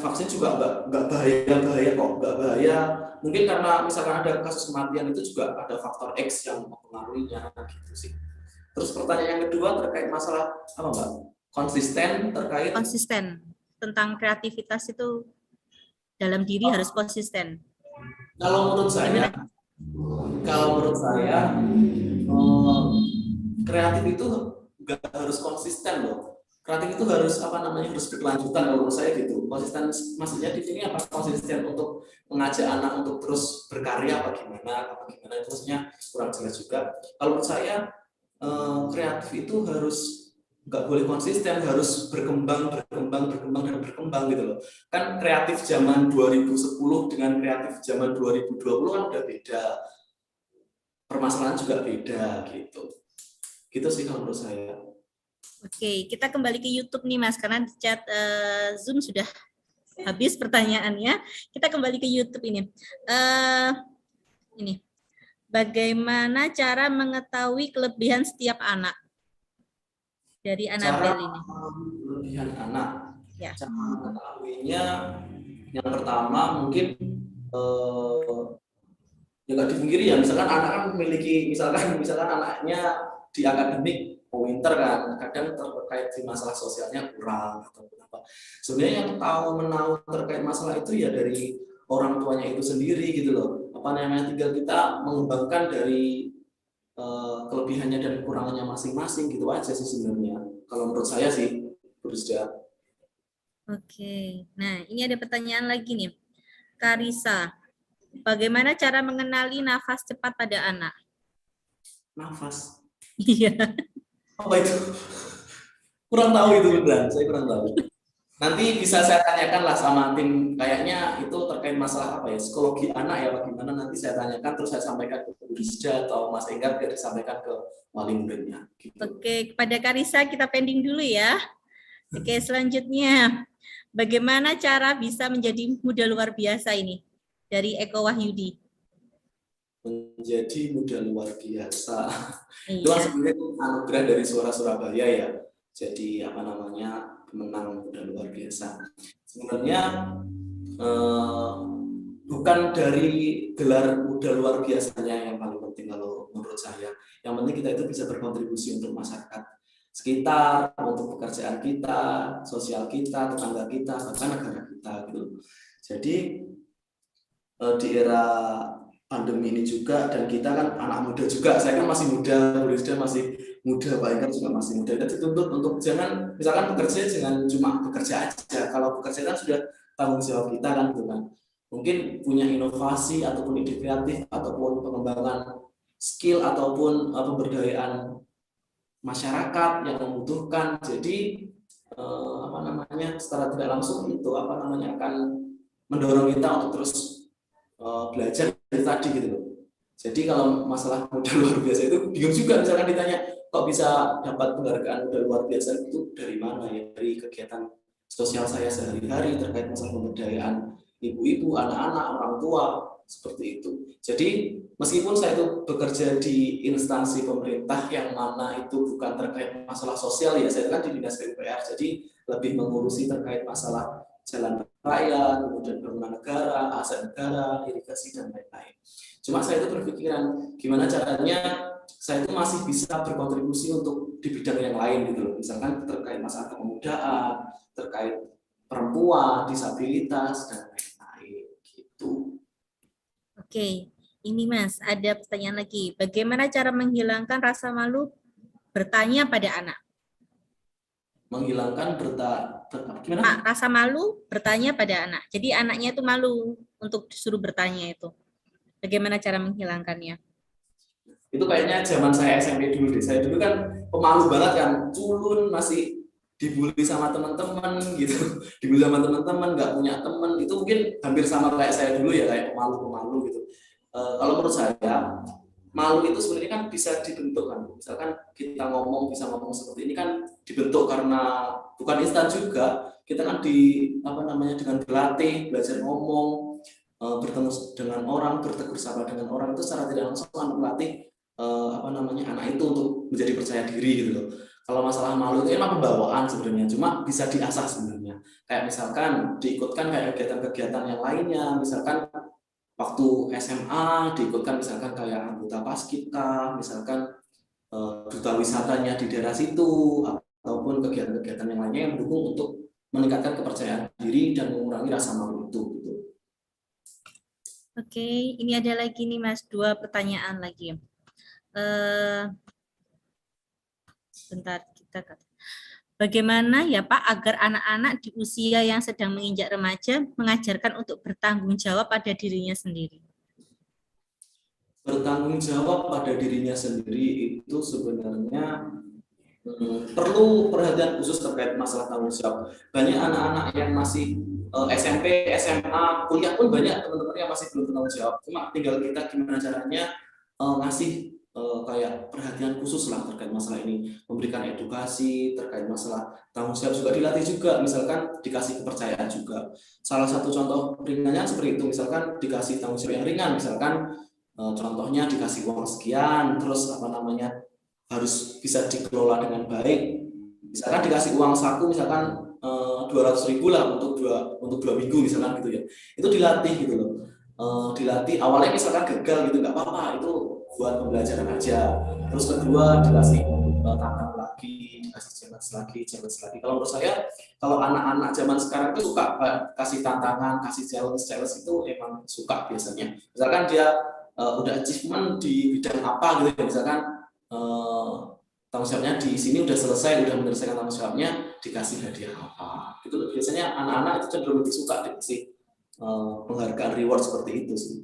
vaksin juga nggak bahaya kok, nggak bahaya. Mungkin karena misalkan ada kasus kematian itu juga ada faktor X yang mempengaruhinya gitu sih. Terus pertanyaan yang kedua terkait masalah apa Mbak? Konsisten tentang kreativitas itu dalam diri harus konsisten. Kalau menurut saya kreatif itu nggak harus konsisten loh. Kreatif itu harus harus berkelanjutan kalau menurut saya gitu. Konsisten maksudnya di sini apa? Konsisten untuk mengajak anak untuk terus berkarya apa gimana terusnya kurang jelas juga. Kalau menurut saya kreatif itu harus nggak boleh konsisten, harus berkembang gitu loh. Kan kreatif zaman 2010 dengan kreatif zaman 2020 kan udah beda. Permasalahan juga beda gitu. Gitu sih kalau menurut saya. Oke, kita kembali ke YouTube nih Mas, karena di chat Zoom sudah habis pertanyaannya. Kita kembali ke YouTube ini. Ini. Bagaimana cara mengetahui kelebihan setiap anak? Dari Anabel ini. Kelebihan anak. Ya. Cara mengetahuinya yang pertama mungkin ya nggak dipungkiri ya, misalkan anak kan memiliki misalkan anaknya di akademik pinter kan, kadang terkait di masalah sosialnya kurang atau apa. Sebenarnya yang tahu terkait masalah itu ya dari orang tuanya itu sendiri gitu loh. Tinggal kita mengembangkan dari kelebihannya dan kekurangannya masing-masing gitu aja sih sebenarnya. Kalau menurut saya sih, Rusda. Oke, nah ini ada pertanyaan lagi nih, Karisa. Bagaimana cara mengenali nafas cepat pada anak? Nafas? Iya. Apa itu? Kurang tahu itu beneran, saya kurang tahu. Nanti bisa saya tanyakan lah sama tim, kayaknya itu terkait masalah apa ya, psikologi anak ya bagaimana, nanti saya tanyakan terus saya sampaikan ke Bu Rizda atau Mas Enggar biar disampaikan ke wali muridnya. Gitu. Oke, kepada Karisa kita pending dulu ya. Oke, selanjutnya. Bagaimana cara bisa menjadi muda luar biasa ini? Dari Eko Wahyudi. Menjadi muda luar biasa. Iya. Itu sebenarnya anugerah dari Suara Surabaya ya. Jadi apa namanya, pemenang muda luar biasa. Sebenarnya bukan dari gelar muda luar biasanya yang paling penting kalau menurut saya. Yang penting kita itu bisa berkontribusi untuk masyarakat sekitar, untuk pekerjaan kita, sosial kita, tetangga kita, bahkan negara kita gitu. Jadi di era pandemi ini juga, dan kita kan anak muda juga, saya kan masih muda, Bu Rizda masih muda, Pak Ingkar juga masih muda, kita dituntut untuk jangan, misalkan bekerja jangan cuma bekerja aja, kalau bekerja kan sudah tanggung jawab kita kan gitu kan. Mungkin punya inovasi ataupun ide kreatif ataupun pengembangan skill ataupun pemberdayaan masyarakat yang membutuhkan. Jadi apa namanya, secara tidak langsung itu apa namanya akan mendorong kita untuk terus belajar dari tadi gitu loh. Jadi kalau masalah muda luar biasa itu bingung juga, misalkan ditanya kok bisa dapat penghargaan muda luar biasa itu dari mana ya, dari kegiatan sosial saya sehari-hari terkait masalah pemberdayaan ibu-ibu, anak-anak, orang tua, seperti itu. Jadi meskipun saya itu bekerja di instansi pemerintah yang mana itu bukan terkait masalah sosial ya, saya kan di dinas PUPR, jadi lebih mengurusi terkait masalah jalan raya, kemudian bangunan negara, aset negara, irigasi dan lain-lain. Cuma saya itu berpikiran gimana caranya saya itu masih bisa berkontribusi untuk di bidang yang lain gitu loh. Misalkan terkait masalah kepemudaan, terkait perempuan, disabilitas dan lain-lain gitu. Oke, ini Mas, ada pertanyaan lagi. Bagaimana cara menghilangkan rasa malu bertanya pada anak? Menghilangkan gimana? Rasa malu bertanya pada anak. Jadi anaknya itu malu untuk disuruh bertanya itu. Bagaimana cara menghilangkannya? Itu kayaknya zaman saya SMP dulu deh. Saya dulu kan pemalu banget kan, culun, masih dibully sama teman-teman gitu. Dibully sama teman-teman, nggak punya teman. Itu mungkin hampir sama kayak saya dulu ya, kayak pemalu-pemalu gitu. Kalau menurut saya, malu itu sebenarnya kan bisa dibentuk kan. Misalkan kita bisa ngomong seperti ini kan dibentuk karena bukan instan juga. Kita kan dengan berlatih, belajar ngomong, bertemu dengan orang, bertegur sapa dengan orang itu secara tidak langsung kan melatih anak itu untuk menjadi percaya diri gitu loh. Kalau masalah malu itu emang pembawaan sebenarnya, cuma bisa diasah sebenarnya. Kayak misalkan diikutkan kayak kegiatan-kegiatan yang lainnya, misalkan waktu SMA diikutkan misalkan kayak anggota Paskibka, misalkan duta wisatanya di daerah situ, ataupun kegiatan-kegiatan yang lainnya yang mendukung untuk meningkatkan kepercayaan diri dan mengurangi rasa malu itu. Gitu. Oke, ini ada lagi nih Mas, 2 pertanyaan lagi. Bentar, bagaimana ya Pak agar anak-anak di usia yang sedang menginjak remaja mengajarkan untuk bertanggung jawab pada dirinya sendiri? Bertanggung jawab pada dirinya sendiri itu sebenarnya perlu perhatian khusus terkait masalah tanggung jawab. Banyak anak-anak yang masih SMP, SMA, kuliah pun banyak teman-teman yang masih belum bertanggung jawab. Cuma tinggal kita gimana caranya ngasih kayak perhatian khusus lah terkait masalah ini, memberikan edukasi terkait masalah tanggung jawab juga dilatih juga, misalkan dikasih kepercayaan juga. Salah satu contoh ringannya seperti itu, misalkan dikasih tanggung jawab yang ringan, misalkan contohnya dikasih uang sekian, terus harus bisa dikelola dengan baik. Misalkan dikasih uang saku, misalkan 200.000 lah untuk 2 minggu misalkan gitu ya. Itu dilatih gitu loh. Dilatih awalnya misalkan gagal gitu nggak apa-apa, itu buat pembelajaran aja. Terus kedua dikasih tantangan lagi, dikasih challenge lagi. Kalau menurut saya, kalau anak-anak zaman sekarang itu suka kasih tantangan, kasih challenge itu emang suka biasanya. Misalkan dia udah achievement di bidang apa gitu ya, misalkan tanggung jawabnya di sini udah selesai, udah menyelesaikan tanggung jawabnya, dikasih hadiah apa. Itu biasanya anak-anak itu cenderung lebih suka dikasih penghargaan reward seperti itu sih.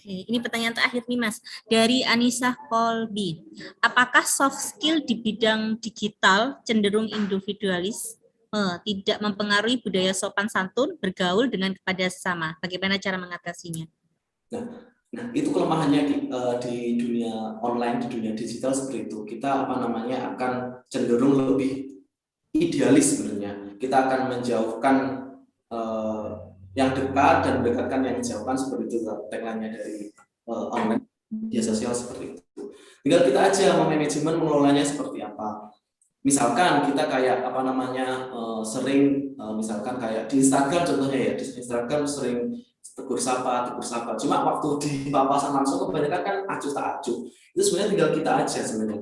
Oke, ini pertanyaan terakhir nih Mas. Dari Anissa Kolbi. Apakah soft skill di bidang digital cenderung individualis, tidak mempengaruhi budaya sopan santun, bergaul dengan kepada sesama? Bagaimana cara mengatasinya? Nah, Nah, itu kelemahannya di dunia online, di dunia digital seperti itu. Kita akan cenderung lebih idealis sebenarnya. Kita akan menjauhkan yang dekat dan mendekatkan yang jauhkan, seperti itu tagline-nya dari online media sosial seperti itu. Tinggal kita aja memanajemen mengelolanya seperti apa. Misalkan kita kayak sering misalkan kayak di Instagram contohnya ya, di Instagram sering tegur sapa. Cuma waktu di papasan langsung kebanyakan kan acuh tak acuh. Itu sebenarnya tinggal kita aja sebenarnya.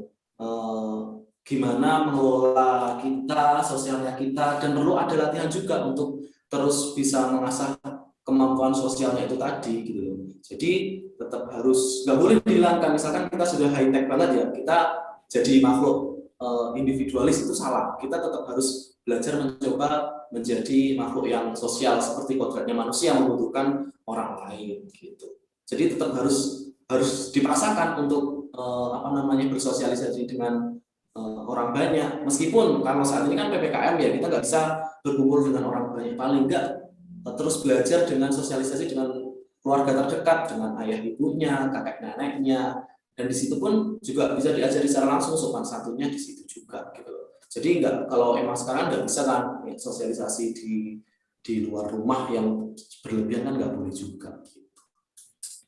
Gimana mengelola kita, sosialnya kita, dan perlu ada latihan juga untuk terus bisa mengasah kemampuan sosialnya itu tadi gitu loh. Jadi tetap harus, nggak boleh dihilangkan. Misalkan kita sudah high tech banget ya, kita jadi makhluk individualis, itu salah. Kita tetap harus belajar mencoba menjadi makhluk yang sosial seperti kodratnya manusia, membutuhkan orang lain gitu. Jadi tetap harus dipaksakan untuk bersosialisasi dengan orang banyak. Meskipun kalau saat ini kan PPKM ya, kita nggak bisa berkumpul dengan orang banyak, paling nggak terus belajar dengan sosialisasi dengan keluarga terdekat, dengan ayah ibunya, kakek neneknya, dan di situ pun juga bisa diajari secara langsung sopan santunnya di situ juga gitu. Jadi kalau emang sekarang nggak bisa kan sosialisasi di luar rumah yang berlebihan, kan nggak boleh juga gitu.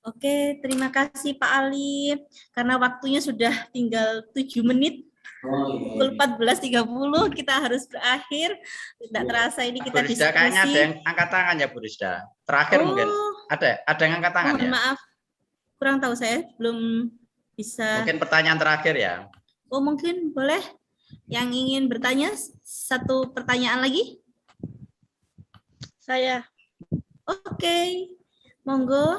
Oke, terima kasih Pak Ali. Karena waktunya sudah tinggal 7 menit. Pukul 14.30 kita harus berakhir. Tidak terasa ini kita Bu Rizda, diskusi. kayaknya ada yang angkat tangan ya Bu Rizda. Terakhir mungkin ada yang angkat tangan ya. Maaf, kurang tahu, saya belum bisa. Mungkin pertanyaan terakhir ya. Oh, mungkin boleh. Yang ingin bertanya, satu pertanyaan lagi? Saya. Oke, monggo.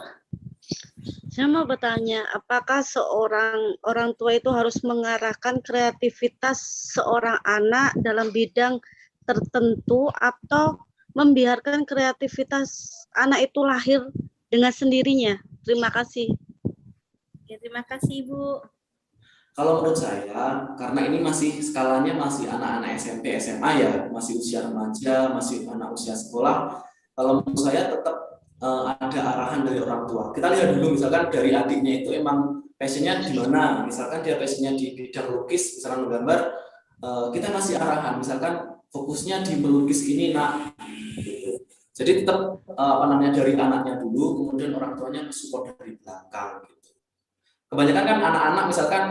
Saya mau bertanya, apakah seorang orang tua itu harus mengarahkan kreativitas seorang anak dalam bidang tertentu atau membiarkan kreativitas anak itu lahir dengan sendirinya? Terima kasih. Ya, terima kasih, Bu. Kalau menurut saya, karena ini skalanya masih anak-anak SMP, SMA ya, masih usia remaja, masih anak usia sekolah, kalau menurut saya tetap ada arahan dari orang tua. Kita lihat dulu misalkan dari adiknya itu emang passionnya di mana. Misalkan dia passionnya di bidang lukis, misalkan menggambar, kita kasih arahan. Misalkan fokusnya di melukis ini, nak. Gitu. Jadi tetap dari anaknya dulu, kemudian orang tuanya support dari belakang. Gitu. Kebanyakan kan anak-anak misalkan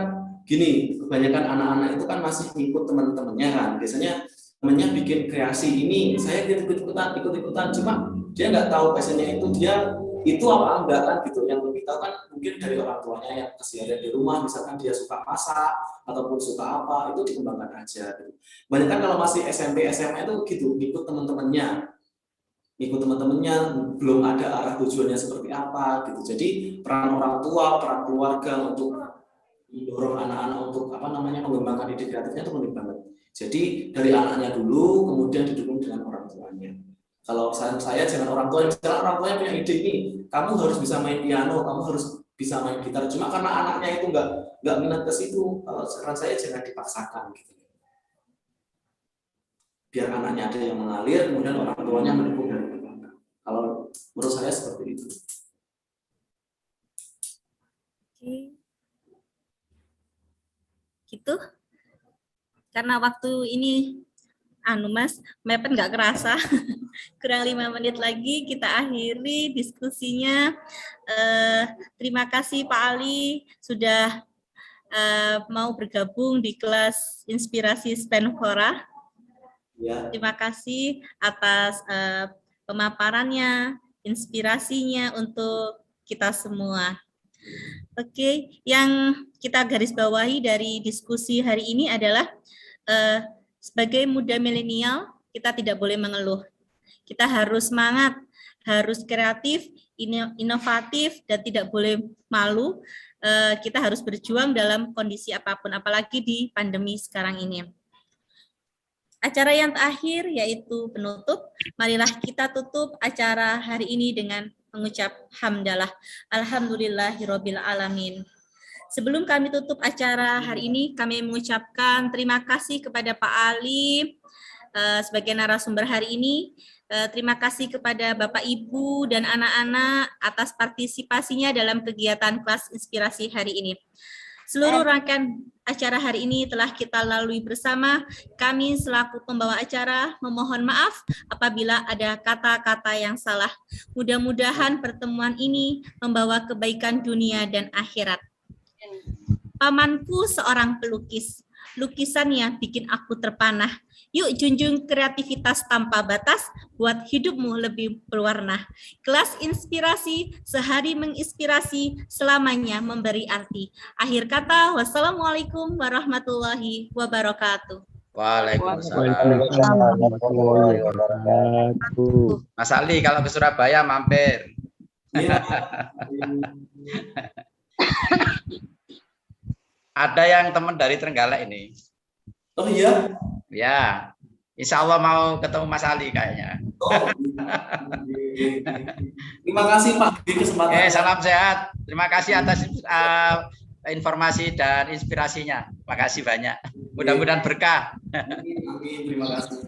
gini, kebanyakan anak-anak itu kan masih ngikut teman-temannya kan. Biasanya temannya bikin kreasi ini, saya ikut-ikutan, cuma dia nggak tahu passionnya dia itu apa enggak kan gitu. Yang lebih tahu kan mungkin dari orang tuanya yang keseharian di rumah, misalkan dia suka masak ataupun suka apa, itu dikembangkan aja gitu. Banyak kan kalau masih SMP SMA itu gitu, ikut teman-temannya, belum ada arah tujuannya seperti apa gitu. Jadi peran orang tua, peran keluarga untuk mendorong anak-anak untuk mengembangkan ide kreatifnya itu penting banget. Jadi dari anaknya dulu, kemudian didukung dengan orang tuanya. Kalau saya jangan orang tua, misalnya orang tuanya punya ide ini, kamu harus bisa main piano, kamu harus bisa main gitar. Cuma karena anaknya itu nggak minat ke situ, kalau saran saya jangan dipaksakan gitu. Biar anaknya ada yang mengalir, kemudian orang tuanya mendukung dari belakang. Kalau menurut saya seperti itu. Oke. Gitu. Karena waktu ini Mas, mepet nggak kerasa. Kurang 5 menit lagi kita akhiri diskusinya. Terima kasih Pak Ali sudah mau bergabung di kelas Inspirasi Spenfora. Ya. Terima kasih atas pemaparannya, inspirasinya untuk kita semua. Oke, yang kita garis bawahi dari diskusi hari ini adalah sebagai muda milenial, kita tidak boleh mengeluh. Kita harus semangat, harus kreatif, inovatif, dan tidak boleh malu. Kita harus berjuang dalam kondisi apapun, apalagi di pandemi sekarang ini. Acara yang terakhir yaitu penutup. Marilah kita tutup acara hari ini dengan mengucap hamdalah. Alhamdulillahirabbil alamin. Sebelum kami tutup acara hari ini, kami mengucapkan terima kasih kepada Pak Ali sebagai narasumber hari ini. Terima kasih kepada Bapak, Ibu, dan anak-anak atas partisipasinya dalam kegiatan kelas inspirasi hari ini. Seluruh rangkaian acara hari ini telah kita lalui bersama. Kami selaku pembawa acara memohon maaf apabila ada kata-kata yang salah. Mudah-mudahan pertemuan ini membawa kebaikan dunia dan akhirat. Pamanku seorang pelukis. Lukisannya bikin aku terpanah. Yuk junjung kreativitas tanpa batas, buat hidupmu lebih berwarna. Kelas inspirasi, sehari menginspirasi, selamanya memberi arti. Akhir kata, wassalamualaikum warahmatullahi wabarakatuh. Waalaikumsalam. Mas Ali, kalau ke Surabaya mampir. Ada yang teman dari Trenggalek ini. Oh iya? Ya, insya Allah mau ketemu Mas Ali kayaknya. Terima kasih Pak di kesempatan. Salam sehat. Terima kasih atas informasi dan inspirasinya. Makasih banyak. Mudah-mudahan berkah. Amin. Terima kasih.